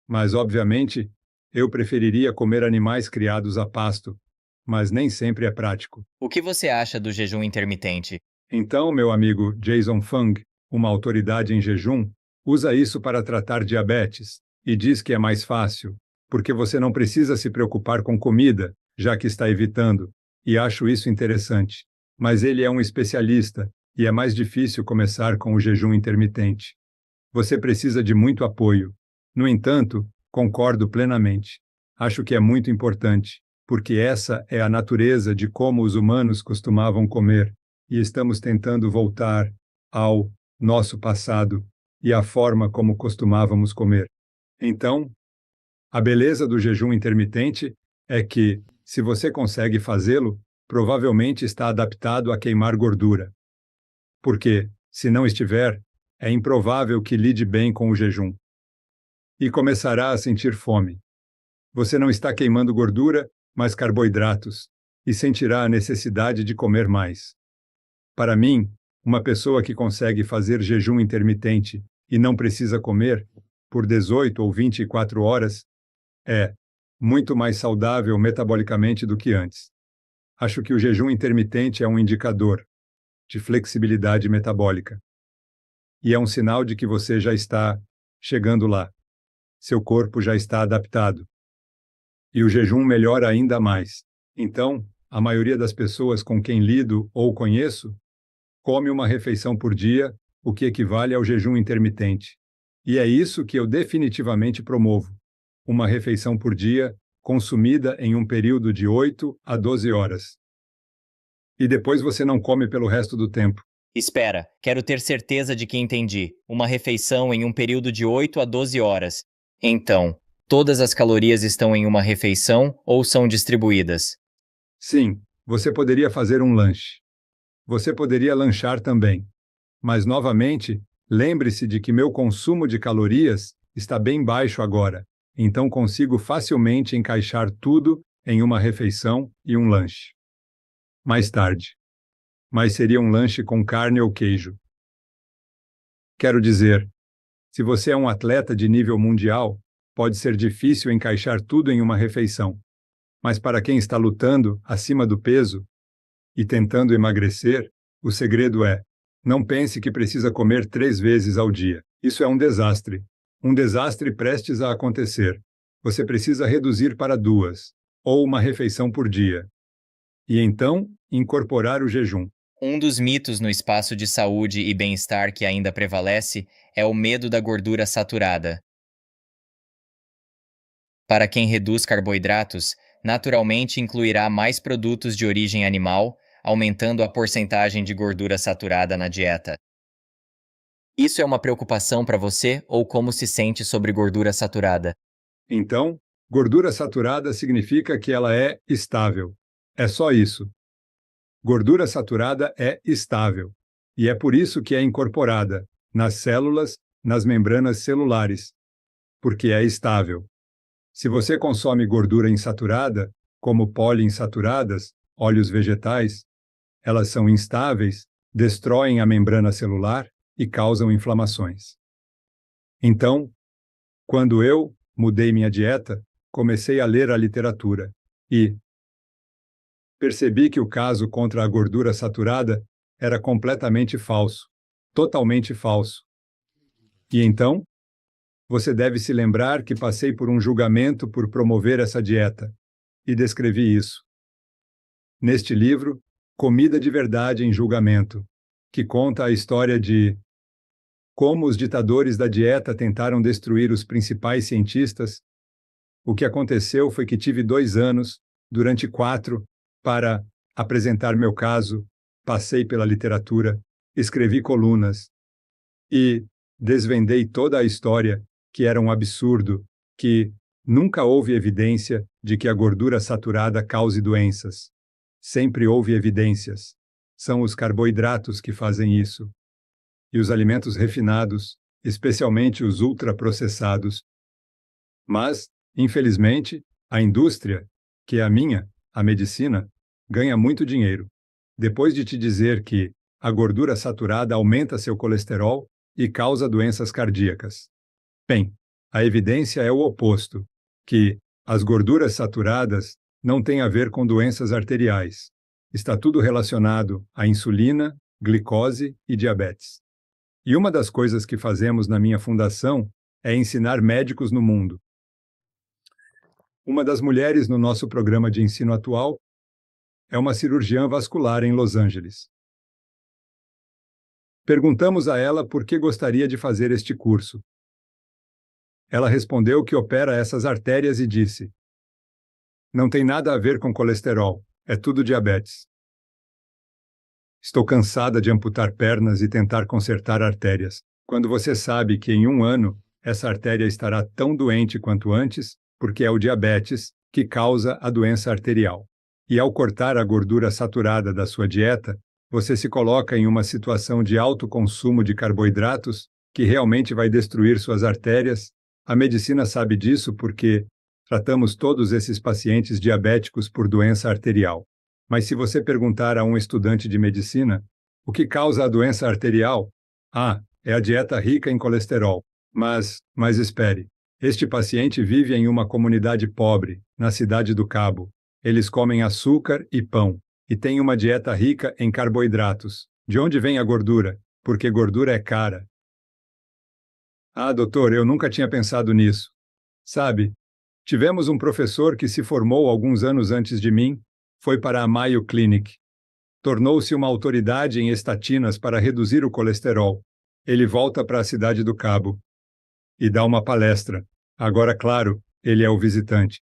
mas obviamente eu preferiria comer animais criados a pasto, mas nem sempre é prático. O que você acha do jejum intermitente? Então, meu amigo Jason Fung, uma autoridade em jejum, usa isso para tratar diabetes e diz que é mais fácil, porque você não precisa se preocupar com comida, já que está evitando, e acho isso interessante. Mas ele é um especialista e é mais difícil começar com o jejum intermitente. Você precisa de muito apoio. No entanto, concordo plenamente. Acho que é muito importante, porque essa é a natureza de como os humanos costumavam comer, e estamos tentando voltar ao nosso passado e à forma como costumávamos comer. Então, a beleza do jejum intermitente é que, se você consegue fazê-lo, provavelmente está adaptado a queimar gordura. Porque, se não estiver, é improvável que lide bem com o jejum. E começará a sentir fome. Você não está queimando gordura, mas carboidratos, e sentirá a necessidade de comer mais. Para mim, uma pessoa que consegue fazer jejum intermitente e não precisa comer por 18 ou 24 horas é muito mais saudável metabolicamente do que antes. Acho que o jejum intermitente é um indicador de flexibilidade metabólica. E é um sinal de que você já está chegando lá. Seu corpo já está adaptado. E o jejum melhora ainda mais. Então, a maioria das pessoas com quem lido ou conheço come uma refeição por dia, o que equivale ao jejum intermitente. E é isso que eu definitivamente promovo. Uma refeição por dia, consumida em um período de 8 a 12 horas. E depois você não come pelo resto do tempo. Espera, quero ter certeza de que entendi. Uma refeição em um período de 8 a 12 horas. Então, todas as calorias estão em uma refeição ou são distribuídas? Sim, você poderia fazer um lanche. Você poderia lanchar também. Mas, novamente, lembre-se de que meu consumo de calorias está bem baixo agora, então consigo facilmente encaixar tudo em uma refeição e um lanche. Mais tarde. Mas seria um lanche com carne ou queijo. Quero dizer, se você é um atleta de nível mundial, pode ser difícil encaixar tudo em uma refeição. Mas para quem está lutando acima do peso e tentando emagrecer, o segredo é: não pense que precisa comer 3 vezes ao dia. Isso é um desastre. Um desastre prestes a acontecer. Você precisa reduzir para 2, ou uma refeição por dia. E então, incorporar o jejum. Um dos mitos no espaço de saúde e bem-estar que ainda prevalece é o medo da gordura saturada. Para quem reduz carboidratos, naturalmente incluirá mais produtos de origem animal, aumentando a porcentagem de gordura saturada na dieta. Isso é uma preocupação para você ou como se sente sobre gordura saturada? Então, gordura saturada significa que ela é estável. É só isso. Gordura saturada é estável. E é por isso que é incorporada nas células, nas membranas celulares, porque é estável. Se você consome gordura insaturada, como poliinsaturadas, óleos vegetais, elas são instáveis, destroem a membrana celular e causam inflamações. Então, quando eu mudei minha dieta, comecei a ler a literatura e percebi que o caso contra a gordura saturada era completamente falso, totalmente falso. E então, você deve se lembrar que passei por um julgamento por promover essa dieta, e descrevi isso. Neste livro, Comida de Verdade em Julgamento, que conta a história de como os ditadores da dieta tentaram destruir os principais cientistas. O que aconteceu foi que tive 2 anos, durante 4, para apresentar meu caso, passei pela literatura, escrevi colunas e desvendei toda a história, que era um absurdo, que nunca houve evidência de que a gordura saturada cause doenças. Sempre houve evidências. São os carboidratos que fazem isso. E os alimentos refinados, especialmente os ultraprocessados. Mas, infelizmente, a indústria, que é a minha, a medicina, ganha muito dinheiro. Depois de te dizer que a gordura saturada aumenta seu colesterol e causa doenças cardíacas. Bem, a evidência é o oposto, que as gorduras saturadas não têm a ver com doenças arteriais. Está tudo relacionado à insulina, glicose e diabetes. E uma das coisas que fazemos na minha fundação é ensinar médicos no mundo. Uma das mulheres no nosso programa de ensino atual é uma cirurgiã vascular em Los Angeles. Perguntamos a ela por que gostaria de fazer este curso. Ela respondeu que opera essas artérias e disse: não tem nada a ver com colesterol, é tudo diabetes. Estou cansada de amputar pernas e tentar consertar artérias, quando você sabe que em 1 ano essa artéria estará tão doente quanto antes, porque é o diabetes que causa a doença arterial. E ao cortar a gordura saturada da sua dieta, você se coloca em uma situação de alto consumo de carboidratos que realmente vai destruir suas artérias. A medicina sabe disso porque tratamos todos esses pacientes diabéticos por doença arterial. Mas se você perguntar a um estudante de medicina o que causa a doença arterial, é a dieta rica em colesterol. Mas espere, este paciente vive em uma comunidade pobre, na cidade do Cabo. Eles comem açúcar e pão, e têm uma dieta rica em carboidratos. De onde vem a gordura? Porque gordura é cara. Doutor, eu nunca tinha pensado nisso. Sabe, tivemos um professor que se formou alguns anos antes de mim, foi para a Mayo Clinic. Tornou-se uma autoridade em estatinas para reduzir o colesterol. Ele volta para a cidade do Cabo e dá uma palestra. Agora, claro, ele é o visitante.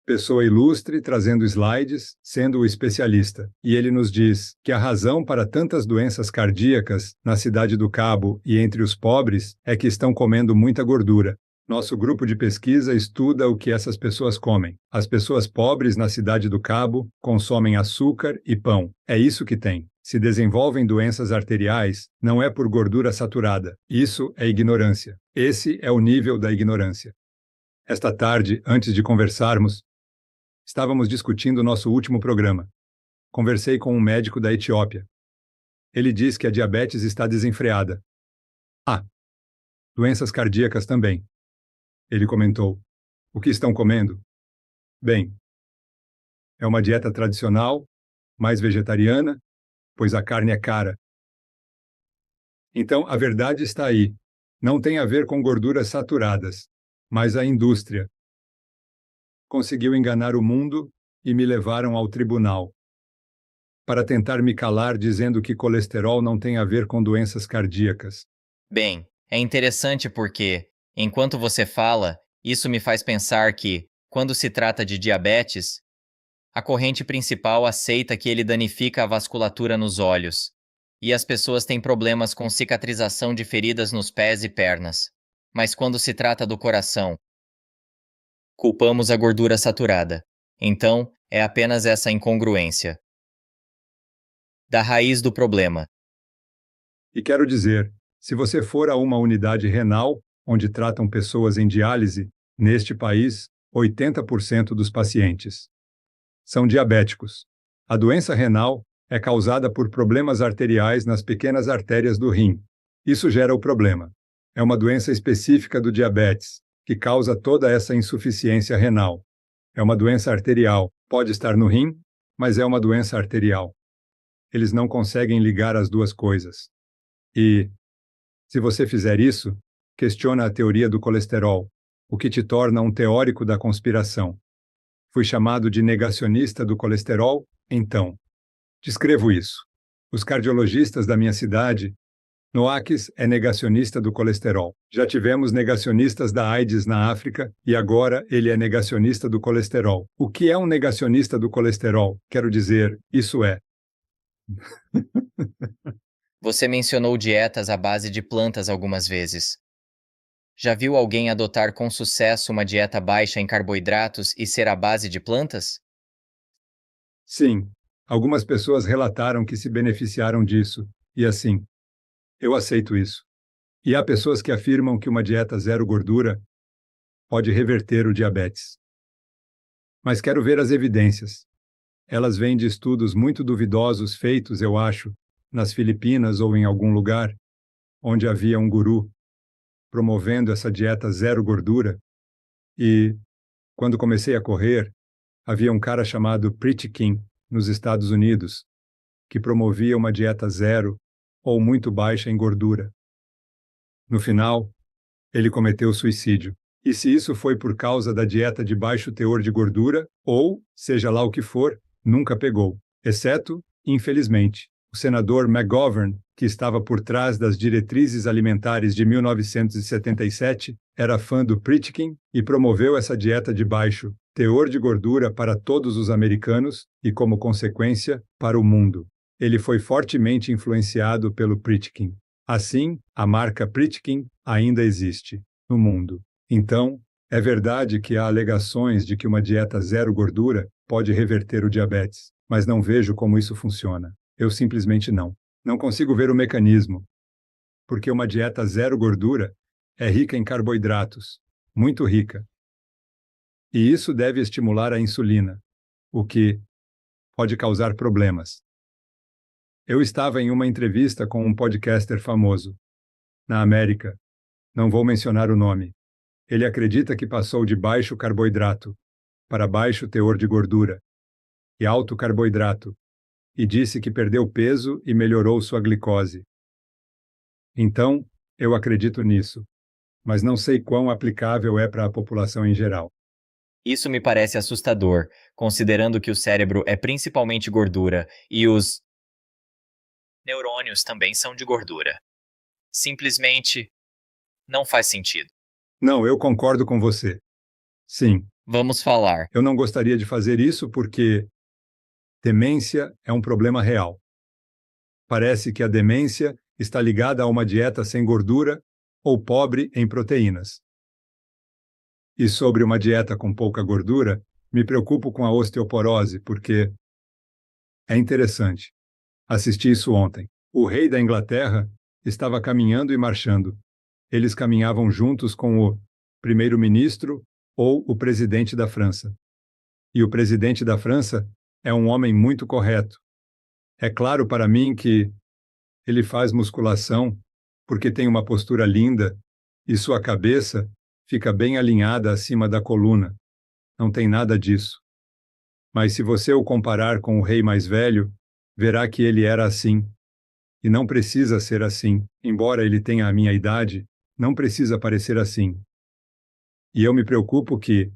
Pessoa ilustre, trazendo slides, sendo o especialista. E ele nos diz que a razão para tantas doenças cardíacas na cidade do Cabo e entre os pobres é que estão comendo muita gordura. Nosso grupo de pesquisa estuda o que essas pessoas comem. As pessoas pobres na cidade do Cabo consomem açúcar e pão. É isso que tem. Se desenvolvem doenças arteriais, não é por gordura saturada. Isso é ignorância. Esse é o nível da ignorância. Esta tarde, antes de conversarmos, estávamos discutindo nosso último programa. Conversei com um médico da Etiópia. Ele diz que a diabetes está desenfreada. Doenças cardíacas também. Ele comentou: o que estão comendo? Bem, é uma dieta tradicional, mais vegetariana, pois a carne é cara. Então, a verdade está aí. Não tem a ver com gorduras saturadas, mas a indústria conseguiu enganar o mundo e me levaram ao tribunal para tentar me calar dizendo que colesterol não tem a ver com doenças cardíacas. Bem, é interessante porque, enquanto você fala, isso me faz pensar que, Quando se trata de diabetes, a corrente principal aceita que ele danifica a vasculatura nos olhos, e as pessoas têm problemas com cicatrização de feridas nos pés e pernas. Mas quando se trata do coração, culpamos a gordura saturada. Então, é apenas essa incongruência. Da raiz do problema. E quero dizer, se você for a uma unidade renal, onde tratam pessoas em diálise, neste país, 80% dos pacientes são diabéticos. A doença renal é causada por problemas arteriais nas pequenas artérias do rim. Isso gera o problema. É uma doença específica do diabetes, que causa toda essa insuficiência renal. É uma doença arterial, pode estar no rim, mas é uma doença arterial. Eles não conseguem ligar as duas coisas. E, se você fizer isso, questiona a teoria do colesterol, o que te torna um teórico da conspiração. Fui chamado de negacionista do colesterol? Então, descrevo isso. Os cardiologistas da minha cidade, Noakes é negacionista do colesterol. Já tivemos negacionistas da AIDS na África e agora ele é negacionista do colesterol. O que é um negacionista do colesterol? Quero dizer, isso é. Você mencionou dietas à base de plantas algumas vezes. Já viu alguém adotar com sucesso uma dieta baixa em carboidratos e ser à base de plantas? Sim, algumas pessoas relataram que se beneficiaram disso, e assim, eu aceito isso. E há pessoas que afirmam que uma dieta zero gordura pode reverter o diabetes. Mas quero ver as evidências. Elas vêm de estudos muito duvidosos feitos, eu acho, nas Filipinas ou em algum lugar, onde havia um guru promovendo essa dieta zero gordura. E, quando comecei a correr, havia um cara chamado Pritikin, nos Estados Unidos, que promovia uma dieta zero ou muito baixa em gordura. No final, ele cometeu suicídio. E se isso foi por causa da dieta de baixo teor de gordura, ou, seja lá o que for, nunca pegou. Exceto, infelizmente, o senador McGovern, que estava por trás das diretrizes alimentares de 1977, era fã do Pritikin e promoveu essa dieta de baixo teor de gordura para todos os americanos e, como consequência, para o mundo. Ele foi fortemente influenciado pelo Pritikin. Assim, a marca Pritikin ainda existe no mundo. Então, é verdade que há alegações de que uma dieta zero gordura pode reverter o diabetes, mas não vejo como isso funciona. Eu simplesmente não. Não consigo ver o mecanismo, porque uma dieta zero gordura é rica em carboidratos, muito rica. E isso deve estimular a insulina, o que pode causar problemas. Eu estava em uma entrevista com um podcaster famoso, na América. Não vou mencionar o nome. Ele acredita que passou de baixo carboidrato para baixo teor de gordura e alto carboidrato, e disse que perdeu peso e melhorou sua glicose. Então, eu acredito nisso, mas não sei quão aplicável é para a população em geral. Isso me parece assustador, considerando que o cérebro é principalmente gordura e os neurônios também são de gordura. Simplesmente não faz sentido. Não, eu concordo com você. Sim, Vamos falar. eu não gostaria de fazer isso porque demência é um problema real. Parece que a demência está ligada a uma dieta sem gordura ou pobre em proteínas. E sobre uma dieta com pouca gordura, me preocupo com a osteoporose, porque é interessante. Assisti isso ontem. O rei da Inglaterra estava caminhando e marchando. Eles caminhavam juntos com o primeiro-ministro ou o presidente da França. E o presidente da França é um homem muito correto. É claro para mim que ele faz musculação porque tem uma postura linda e sua cabeça fica bem alinhada acima da coluna. Não tem nada disso. Mas se você o comparar com o rei mais velho, verá que ele era assim. E não precisa ser assim. Embora ele tenha a minha idade, não precisa parecer assim. E eu me preocupo que,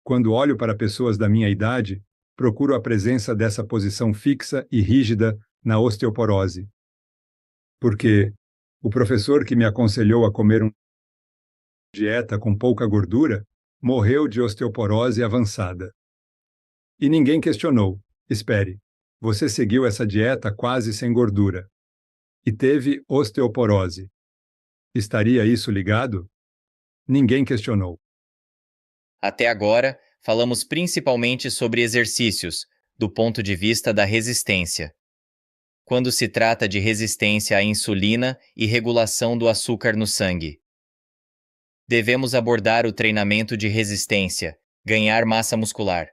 quando olho para pessoas da minha idade, procuro a presença dessa posição fixa e rígida na osteoporose. Porque o professor que me aconselhou a comer uma dieta com pouca gordura morreu de osteoporose avançada. E ninguém questionou. Espere, você seguiu essa dieta quase sem gordura e teve osteoporose. Estaria isso ligado? Ninguém questionou. Até agora, falamos principalmente sobre exercícios, do ponto de vista da resistência. Quando se trata de resistência à insulina e regulação do açúcar no sangue, devemos abordar o treinamento de resistência, ganhar massa muscular.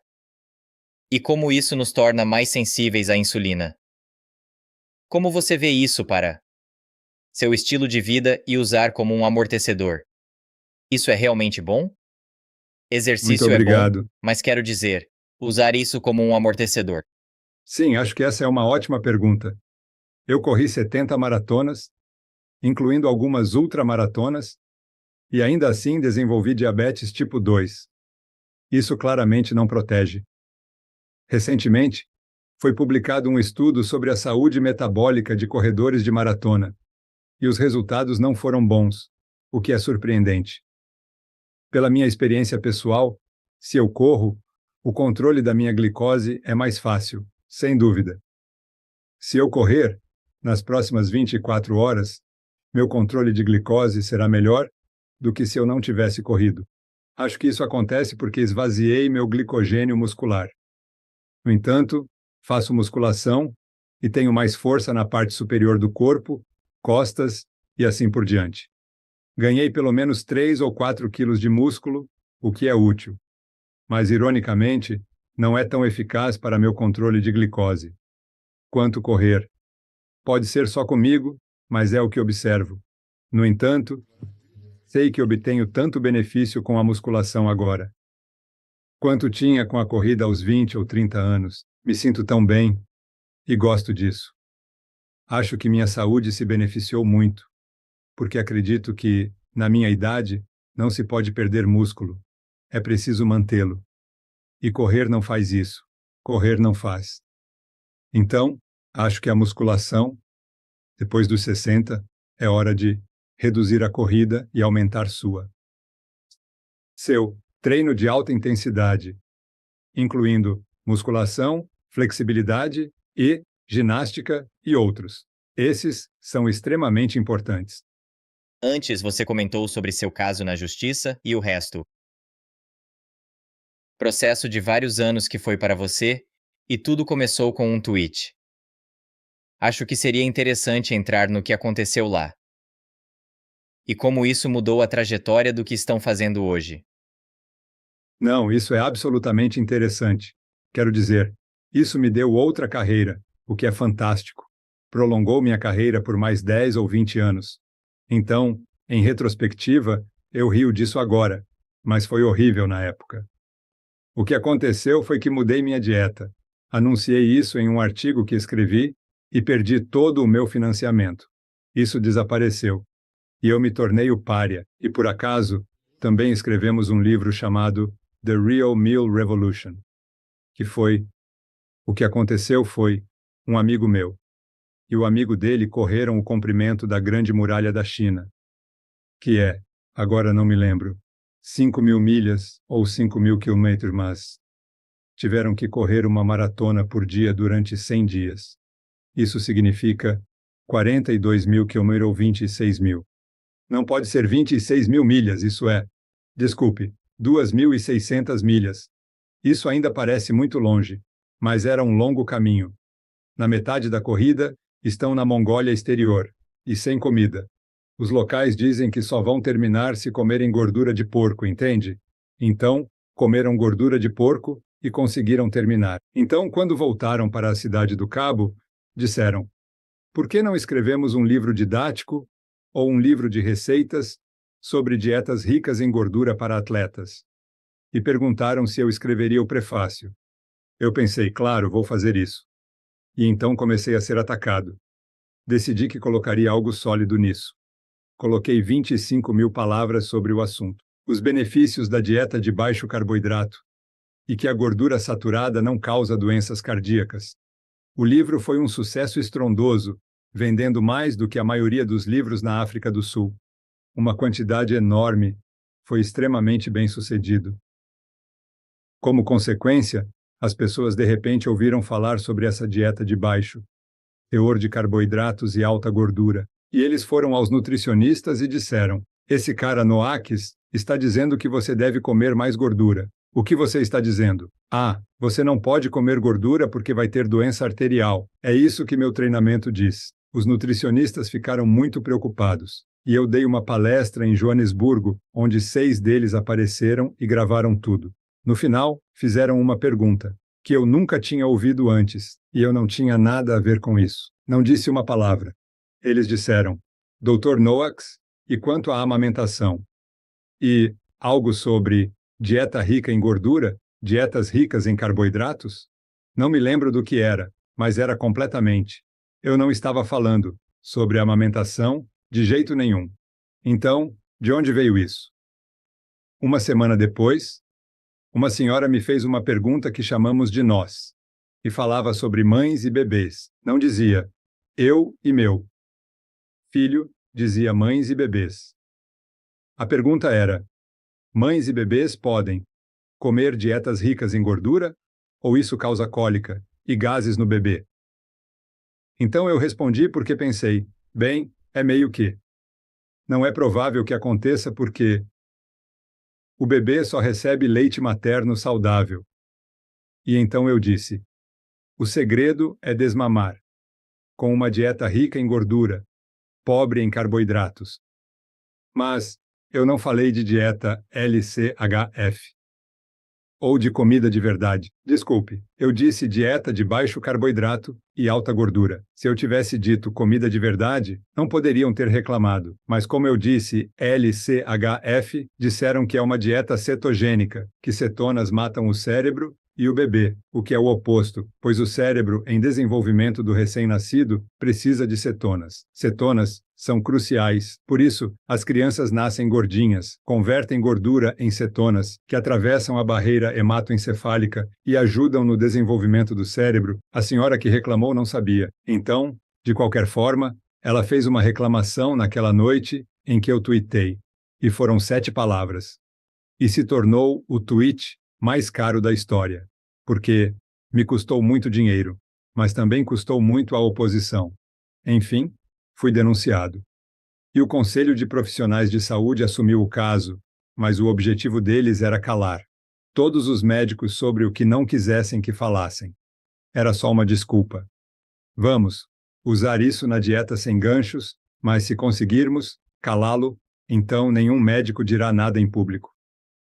E como isso nos torna mais sensíveis à insulina? Como você vê isso para seu estilo de vida e usar como um amortecedor? Isso é realmente bom? Muito Exercício é bom, obrigado. mas quero dizer, usar isso como um amortecedor. Sim, acho que essa é uma ótima pergunta. Eu corri 70 maratonas, incluindo algumas ultramaratonas, e ainda assim desenvolvi diabetes tipo 2. Isso claramente não protege. Recentemente, foi publicado um estudo sobre a saúde metabólica de corredores de maratona, e os resultados não foram bons, o que é surpreendente. Pela minha experiência pessoal, se eu corro, o controle da minha glicose é mais fácil, sem dúvida. Se eu correr, nas próximas 24 horas, meu controle de glicose será melhor do que se eu não tivesse corrido. Acho que isso acontece porque esvaziei meu glicogênio muscular. No entanto, faço musculação e tenho mais força na parte superior do corpo, costas e assim por diante. Ganhei pelo menos 3 ou 4 quilos de músculo, o que é útil. Mas, ironicamente, não é tão eficaz para meu controle de glicose quanto correr. Pode ser só comigo, mas é o que observo. No entanto, sei que obtenho tanto benefício com a musculação agora quanto tinha com a corrida aos 20 ou 30 anos. Me sinto tão bem e gosto disso. Acho que minha saúde se beneficiou muito, porque acredito que, na minha idade, não se pode perder músculo. É preciso mantê-lo. E correr não faz isso. Correr não faz. Então, acho que a musculação, depois dos 60, é hora de reduzir a corrida e aumentar sua. Seu treino de alta intensidade, incluindo musculação, flexibilidade e ginástica e outros. Esses são extremamente importantes. Antes você comentou sobre seu caso na justiça e o resto. Processo de vários anos que foi para você, e tudo começou com um tweet. Acho que seria interessante entrar no que aconteceu lá. E como isso mudou a trajetória do que estão fazendo hoje. Não, isso é absolutamente interessante. Quero dizer, isso me deu outra carreira, o que é fantástico. Prolongou minha carreira por mais 10 ou 20 anos. Então, em retrospectiva, eu rio disso agora, mas foi horrível na época. O que aconteceu foi que mudei minha dieta. Anunciei isso em um artigo que escrevi e perdi todo o meu financiamento. Isso desapareceu. E eu me tornei o pária. E por acaso, também escrevemos um livro chamado The Real Meal Revolution, que foi: o que aconteceu foi, um amigo meu e o amigo dele correram o comprimento da Grande Muralha da China, que é, agora não me lembro, 5.000 milhas ou 5.000 quilômetros, mas tiveram que correr uma maratona por dia durante 100 dias. Isso significa 42 mil quilômetros ou 26 mil. Não pode ser 26 mil milhas, isso é, desculpe, 2.600 milhas. Isso ainda parece muito longe, mas era um longo caminho. Na metade da corrida, estão na Mongólia exterior, e sem comida. Os locais dizem que só vão terminar se comerem gordura de porco, entende? Então, comeram gordura de porco e conseguiram terminar. Então, quando voltaram para a cidade do Cabo, disseram: por que não escrevemos um livro didático ou um livro de receitas sobre dietas ricas em gordura para atletas? E perguntaram se eu escreveria o prefácio. Eu pensei, claro, vou fazer isso. E então comecei a ser atacado. Decidi que colocaria algo sólido nisso. Coloquei 25.000 palavras sobre o assunto. Os benefícios da dieta de baixo carboidrato e que a gordura saturada não causa doenças cardíacas. O livro foi um sucesso estrondoso, vendendo mais do que a maioria dos livros na África do Sul. Uma quantidade enorme foi extremamente bem-sucedido. Como consequência, as pessoas de repente ouviram falar sobre essa dieta de baixo teor de carboidratos e alta gordura, e eles foram aos nutricionistas e disseram: esse cara Noakes está dizendo que você deve comer mais gordura. O que você está dizendo? Ah, você não pode comer gordura porque vai ter doença arterial. É isso que meu treinamento diz. Os nutricionistas ficaram muito preocupados. E eu dei uma palestra em Joanesburgo, onde 6 deles apareceram e gravaram tudo. No final, fizeram uma pergunta, que eu nunca tinha ouvido antes, e eu não tinha nada a ver com isso. Não disse uma palavra. Eles disseram: Dr. Noakes, e quanto à amamentação? E algo sobre dieta rica em gordura, dietas ricas em carboidratos? Não me lembro do que era, mas era completamente. Eu não estava falando sobre amamentação de jeito nenhum. Então, de onde veio isso? Uma semana depois, uma senhora me fez uma pergunta que chamamos de nós, e falava sobre mães e bebês. Não dizia eu e meu filho, dizia mães e bebês. A pergunta era: mães e bebês podem comer dietas ricas em gordura? Ou isso causa cólica e gases no bebê? Então eu respondi porque pensei: bem, é meio que. Não é provável que aconteça porque o bebê só recebe leite materno saudável. E então eu disse: o segredo é desmamar, com uma dieta rica em gordura, pobre em carboidratos. Mas eu não falei de dieta LCHF. Ou de comida de verdade. Desculpe, eu disse dieta de baixo carboidrato e alta gordura. Se eu tivesse dito comida de verdade, não poderiam ter reclamado. Mas como eu disse LCHF, disseram que é uma dieta cetogênica, que cetonas matam o cérebro e o bebê, o que é o oposto, pois o cérebro em desenvolvimento do recém-nascido precisa de cetonas. Cetonas são cruciais. Por isso, as crianças nascem gordinhas, convertem gordura em cetonas, que atravessam a barreira hematoencefálica e ajudam no desenvolvimento do cérebro. A senhora que reclamou não sabia. Então, de qualquer forma, ela fez uma reclamação naquela noite em que eu tuitei, e foram 7 palavras. E se tornou o tweet mais caro da história, porque me custou muito dinheiro, mas também custou muito a oposição. Enfim, fui denunciado. E o Conselho de Profissionais de Saúde assumiu o caso, mas o objetivo deles era calar todos os médicos sobre o que não quisessem que falassem. Era só uma desculpa. Vamos usar isso na dieta sem ganchos, mas se conseguirmos calá-lo, então nenhum médico dirá nada em público.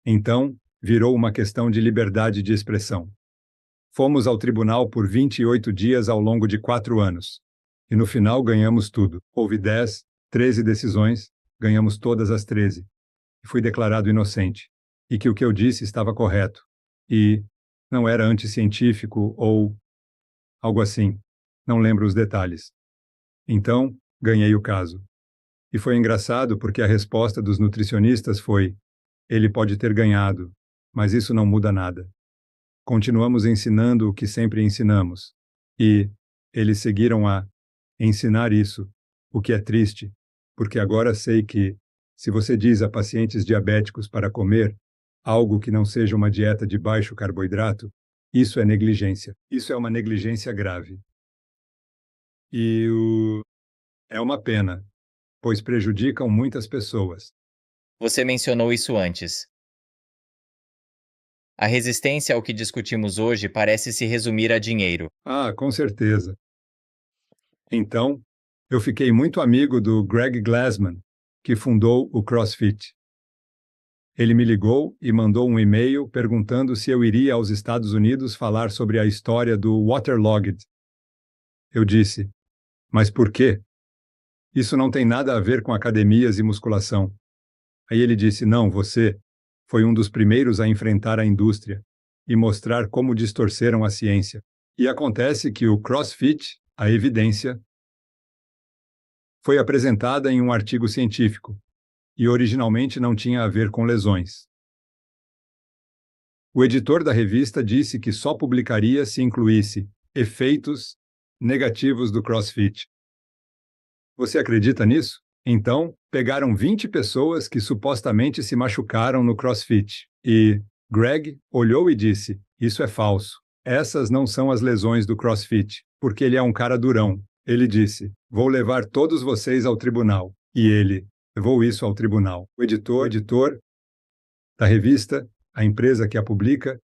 Então, virou uma questão de liberdade de expressão. Fomos ao tribunal por 28 dias ao longo de 4 anos. E no final ganhamos tudo. Houve 10, 13 decisões, ganhamos todas as 13. E fui declarado inocente. E que o que eu disse estava correto. E não era anticientífico ou algo assim. Não lembro os detalhes. Então, ganhei o caso. E foi engraçado porque a resposta dos nutricionistas foi: ele pode ter ganhado, mas isso não muda nada. Continuamos ensinando o que sempre ensinamos. E eles seguiram a ensinar isso, o que é triste, porque agora sei que, se você diz a pacientes diabéticos para comer algo que não seja uma dieta de baixo carboidrato, isso é negligência. Isso é uma negligência grave. É uma pena, pois prejudicam muitas pessoas. Você mencionou isso antes. A resistência ao que discutimos hoje parece se resumir a dinheiro. Ah, com certeza. Então, eu fiquei muito amigo do Greg Glassman, que fundou o CrossFit. Ele me ligou e mandou um e-mail perguntando se eu iria aos Estados Unidos falar sobre a história do Waterlogged. Eu disse: mas por quê? Isso não tem nada a ver com academias e musculação. Aí ele disse: não, você foi um dos primeiros a enfrentar a indústria e mostrar como distorceram a ciência. E acontece que o CrossFit, a evidência, foi apresentada em um artigo científico e originalmente não tinha a ver com lesões. O editor da revista disse que só publicaria se incluísse efeitos negativos do CrossFit. Você acredita nisso? Então, pegaram 20 pessoas que supostamente se machucaram no CrossFit. E Greg olhou e disse: Isso é falso. Essas não são as lesões do CrossFit, porque ele é um cara durão. Ele disse: Vou levar todos vocês ao tribunal. E ele levou isso ao tribunal. O editor da revista, a empresa que a publica,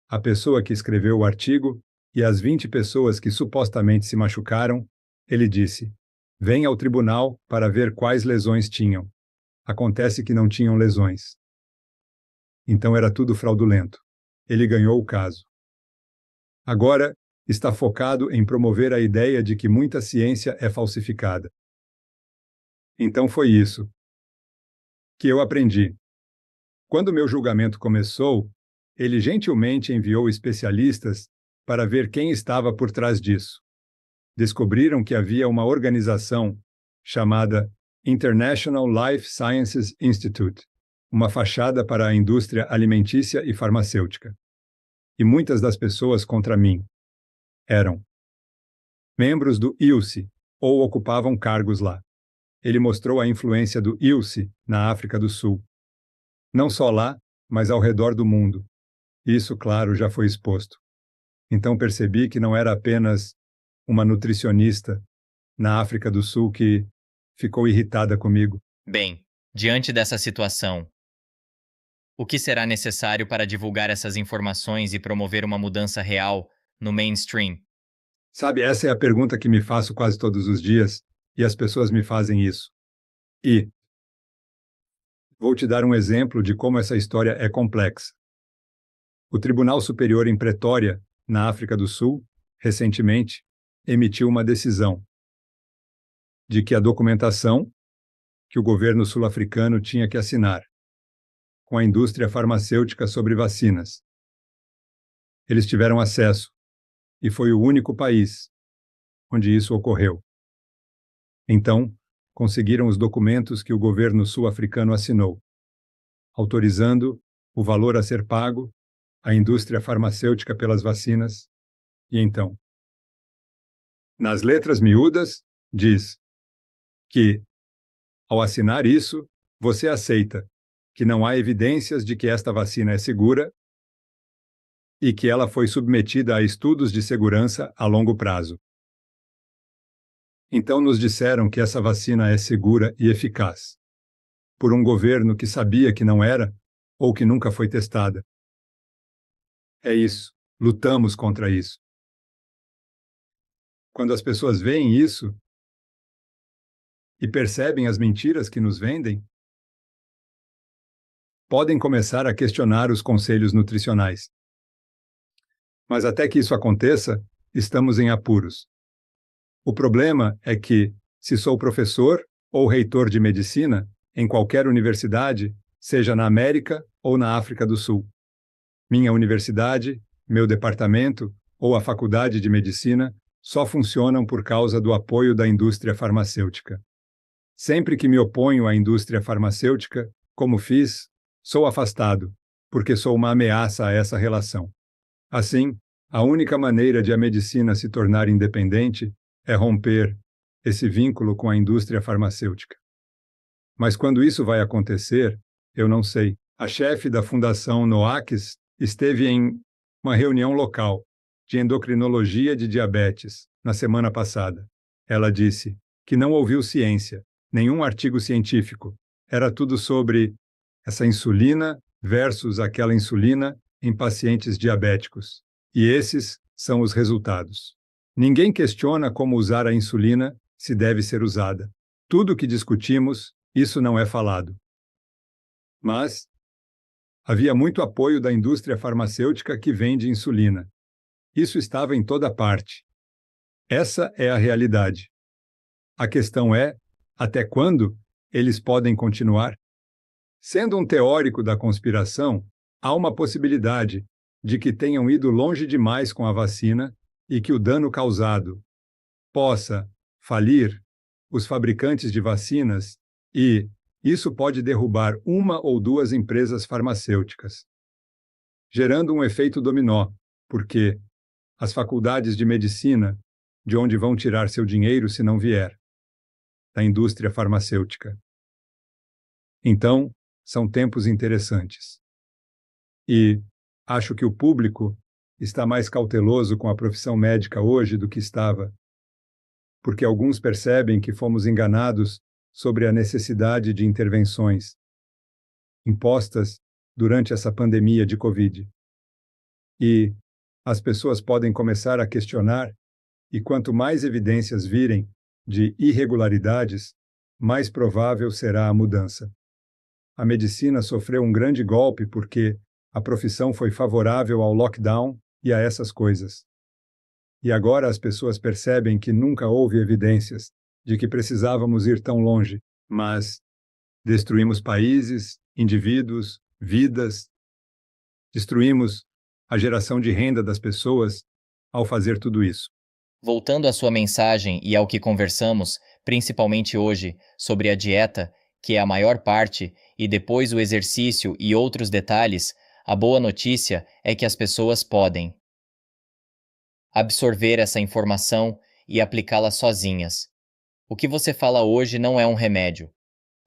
a pessoa que escreveu o artigo e as 20 pessoas que supostamente se machucaram, ele disse: Venha ao tribunal para ver quais lesões tinham. Acontece que não tinham lesões. Então era tudo fraudulento. Ele ganhou o caso. Agora, está focado em promover a ideia de que muita ciência é falsificada. Então foi isso que eu aprendi. Quando meu julgamento começou, ele gentilmente enviou especialistas para ver quem estava por trás disso. Descobriram que havia uma organização chamada International Life Sciences Institute, uma fachada para a indústria alimentícia e farmacêutica. E muitas das pessoas contra mim eram membros do ILSI ou ocupavam cargos lá. Ele mostrou a influência do ILSI na África do Sul. Não só lá, mas ao redor do mundo. Isso, claro, já foi exposto. Então percebi que não era apenas uma nutricionista na África do Sul que ficou irritada comigo. Bem, diante dessa situação, o que será necessário para divulgar essas informações e promover uma mudança real no mainstream? Sabe, essa é a pergunta que me faço quase todos os dias, e as pessoas me fazem isso. E vou te dar um exemplo de como essa história é complexa. O Tribunal Superior em Pretória, na África do Sul, recentemente, emitiu uma decisão de que a documentação que o governo sul-africano tinha que assinar com a indústria farmacêutica sobre vacinas. Eles tiveram acesso, e foi o único país onde isso ocorreu. Então, conseguiram os documentos que o governo sul-africano assinou, autorizando o valor a ser pago à indústria farmacêutica pelas vacinas. E então, nas letras miúdas, diz que, ao assinar isso, você aceita que não há evidências de que esta vacina é segura e que ela foi submetida a estudos de segurança a longo prazo. Então nos disseram que essa vacina é segura e eficaz, por um governo que sabia que não era ou que nunca foi testada. É isso, lutamos contra isso. Quando as pessoas veem isso e percebem as mentiras que nos vendem, podem começar a questionar os conselhos nutricionais. Mas até que isso aconteça, estamos em apuros. O problema é que, se sou professor ou reitor de medicina, em qualquer universidade, seja na América ou na África do Sul, minha universidade, meu departamento ou a faculdade de medicina só funcionam por causa do apoio da indústria farmacêutica. Sempre que me oponho à indústria farmacêutica, como fiz, sou afastado, porque sou uma ameaça a essa relação. Assim, a única maneira de a medicina se tornar independente é romper esse vínculo com a indústria farmacêutica. Mas quando isso vai acontecer, eu não sei. A chefe da Fundação NOACS esteve em uma reunião local de endocrinologia de diabetes na semana passada. Ela disse que não ouviu ciência, nenhum artigo científico. Era tudo sobre essa insulina versus aquela insulina em pacientes diabéticos. E esses são os resultados. Ninguém questiona como usar a insulina, se deve ser usada. Tudo que discutimos, isso não é falado. Mas havia muito apoio da indústria farmacêutica que vende insulina. Isso estava em toda parte. Essa é a realidade. A questão é, até quando eles podem continuar? Sendo um teórico da conspiração, há uma possibilidade de que tenham ido longe demais com a vacina e que o dano causado possa falir os fabricantes de vacinas e isso pode derrubar uma ou duas empresas farmacêuticas, gerando um efeito dominó, porque as faculdades de medicina, de onde vão tirar seu dinheiro se não vier da indústria farmacêutica. Então, são tempos interessantes. E acho que o público está mais cauteloso com a profissão médica hoje do que estava, porque alguns percebem que fomos enganados sobre a necessidade de intervenções impostas durante essa pandemia de Covid. E as pessoas podem começar a questionar, e quanto mais evidências virem de irregularidades, mais provável será a mudança. A medicina sofreu um grande golpe porque a profissão foi favorável ao lockdown e a essas coisas. E agora as pessoas percebem que nunca houve evidências de que precisávamos ir tão longe, mas destruímos países, indivíduos, vidas, destruímos a geração de renda das pessoas ao fazer tudo isso. Voltando à sua mensagem e ao que conversamos, principalmente hoje, sobre a dieta, que é a maior parte, e depois o exercício e outros detalhes, a boa notícia é que as pessoas podem absorver essa informação e aplicá-la sozinhas. O que você fala hoje não é um remédio.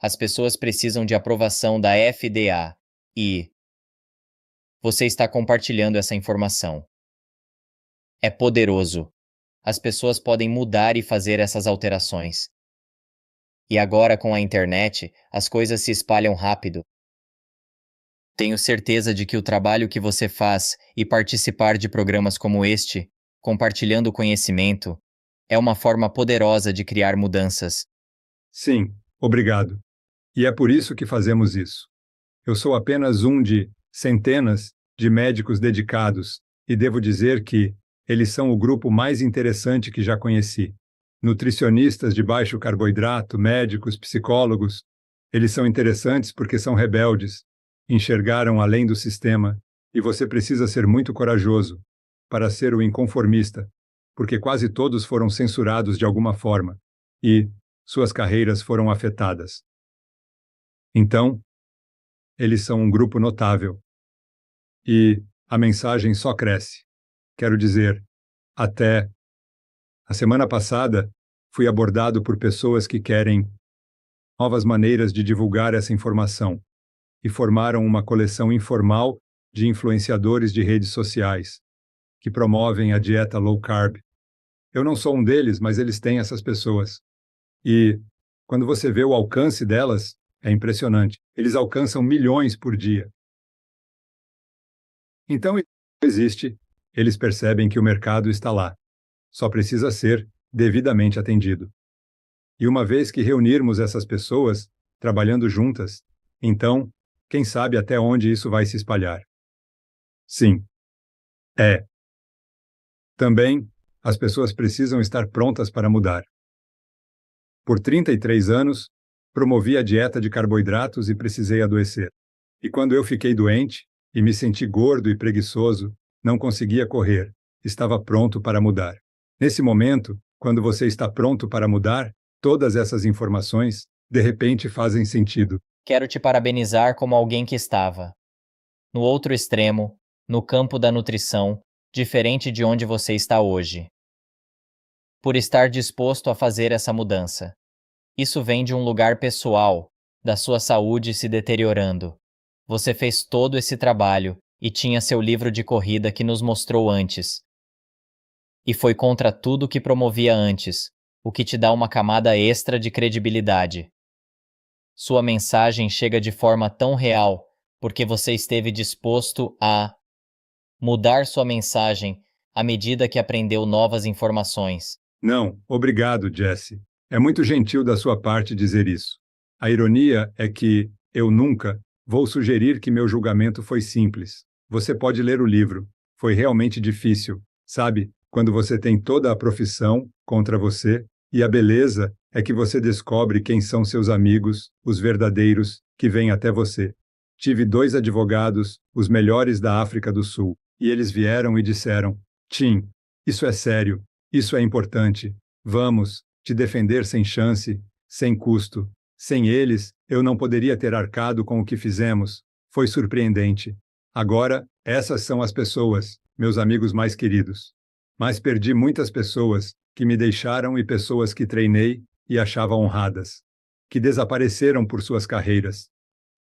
As pessoas precisam de aprovação da FDA e você está compartilhando essa informação. É poderoso. As pessoas podem mudar e fazer essas alterações. E agora, com a internet, as coisas se espalham rápido. Tenho certeza de que o trabalho que você faz e participar de programas como este, compartilhando conhecimento, é uma forma poderosa de criar mudanças. Sim, obrigado. E é por isso que fazemos isso. Eu sou apenas um de centenas de médicos dedicados, e devo dizer que eles são o grupo mais interessante que já conheci. Nutricionistas de baixo carboidrato, médicos, psicólogos. Eles são interessantes porque são rebeldes, enxergaram além do sistema, e você precisa ser muito corajoso para ser o inconformista, porque quase todos foram censurados de alguma forma, e suas carreiras foram afetadas. Então, eles são um grupo notável. E a mensagem só cresce. Quero dizer, até a semana passada, fui abordado por pessoas que querem novas maneiras de divulgar essa informação e formaram uma coleção informal de influenciadores de redes sociais que promovem a dieta low carb. Eu não sou um deles, mas eles têm essas pessoas. E quando você vê o alcance delas, é impressionante. Eles alcançam milhões por dia. Então, existe, eles percebem que o mercado está lá. Só precisa ser devidamente atendido. E uma vez que reunirmos essas pessoas, trabalhando juntas, então, quem sabe até onde isso vai se espalhar. Sim. É. Também, as pessoas precisam estar prontas para mudar. Por 33 anos, promovi a dieta de carboidratos e precisei adoecer. E quando eu fiquei doente, e me senti gordo e preguiçoso, não conseguia correr, estava pronto para mudar. Nesse momento, quando você está pronto para mudar, todas essas informações, de repente, fazem sentido. Quero te parabenizar como alguém que estava no outro extremo, no campo da nutrição, diferente de onde você está hoje. Por estar disposto a fazer essa mudança. Isso vem de um lugar pessoal, da sua saúde se deteriorando. Você fez todo esse trabalho e tinha seu livro de corrida que nos mostrou antes. E foi contra tudo que promovia antes, o que te dá uma camada extra de credibilidade. Sua mensagem chega de forma tão real, porque você esteve disposto a mudar sua mensagem à medida que aprendeu novas informações. Não, obrigado, Jesse. É muito gentil da sua parte dizer isso. A ironia é que eu nunca vou sugerir que meu julgamento foi simples. Você pode ler o livro. Foi realmente difícil, sabe? Quando você tem toda a profissão contra você, e a beleza é que você descobre quem são seus amigos, os verdadeiros, que vêm até você. Tive 2 advogados, os melhores da África do Sul, e eles vieram e disseram: Tim, isso é sério, isso é importante. Vamos te defender sem chance, sem custo. Sem eles, eu não poderia ter arcado com o que fizemos. Foi surpreendente. Agora, essas são as pessoas, meus amigos mais queridos. Mas perdi muitas pessoas que me deixaram e pessoas que treinei e achava honradas, que desapareceram por suas carreiras.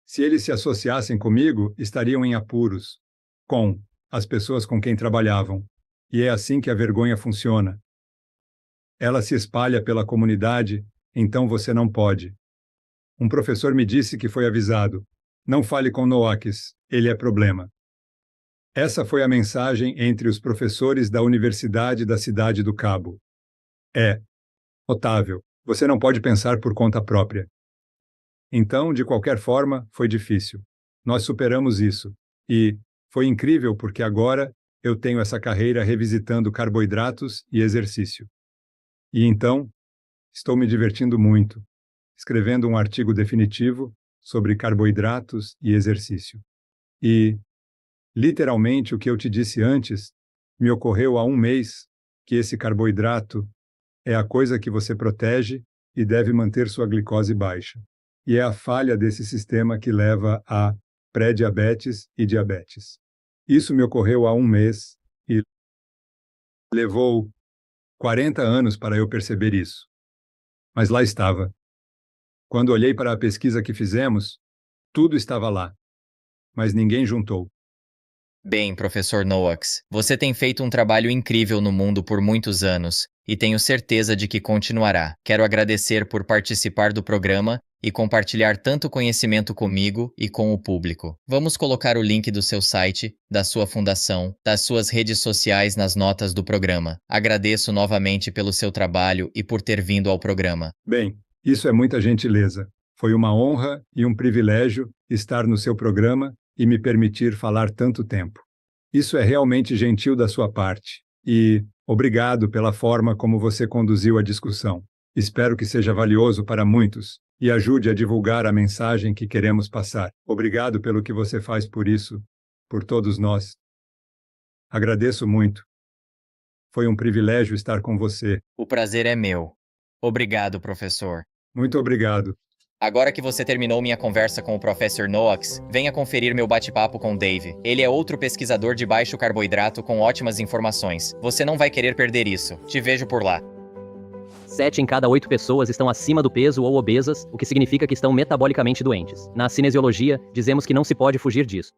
Se eles se associassem comigo, estariam em apuros com as pessoas com quem trabalhavam. E é assim que a vergonha funciona. Ela se espalha pela comunidade, então você não pode. Um professor me disse que foi avisado. Não fale com Noakes, ele é problema. Essa foi a mensagem entre os professores da Universidade da Cidade do Cabo. Otávio, você não pode pensar por conta própria. Então, de qualquer forma, foi difícil. Nós superamos isso. E foi incrível porque agora eu tenho essa carreira revisitando carboidratos e exercício. E então, estou me divertindo muito, escrevendo um artigo definitivo sobre carboidratos e exercício. E, literalmente, o que eu te disse antes me ocorreu há um mês, que esse carboidrato é a coisa que você protege e deve manter sua glicose baixa. E é a falha desse sistema que leva a pré-diabetes e diabetes. Isso me ocorreu há um mês e levou 40 anos para eu perceber isso. Mas lá estava. Quando olhei para a pesquisa que fizemos, tudo estava lá, mas ninguém juntou. Bem, professor Noakes, você tem feito um trabalho incrível no mundo por muitos anos e tenho certeza de que continuará. Quero agradecer por participar do programa e compartilhar tanto conhecimento comigo e com o público. Vamos colocar o link do seu site, da sua fundação, das suas redes sociais nas notas do programa. Agradeço novamente pelo seu trabalho e por ter vindo ao programa. Bem, isso é muita gentileza. Foi uma honra e um privilégio estar no seu programa e me permitir falar tanto tempo. Isso é realmente gentil da sua parte. E obrigado pela forma como você conduziu a discussão. Espero que seja valioso para muitos e ajude a divulgar a mensagem que queremos passar. Obrigado pelo que você faz por isso, por todos nós. Agradeço muito. Foi um privilégio estar com você. O prazer é meu. Obrigado, professor. Muito obrigado. Agora que você terminou minha conversa com o Professor Noakes, venha conferir meu bate-papo com Dave. Ele é outro pesquisador de baixo carboidrato com ótimas informações. Você não vai querer perder isso. Te vejo por lá. 7 em cada 8 pessoas estão acima do peso ou obesas, o que significa que estão metabolicamente doentes. Na cinesiologia, dizemos que não se pode fugir disso.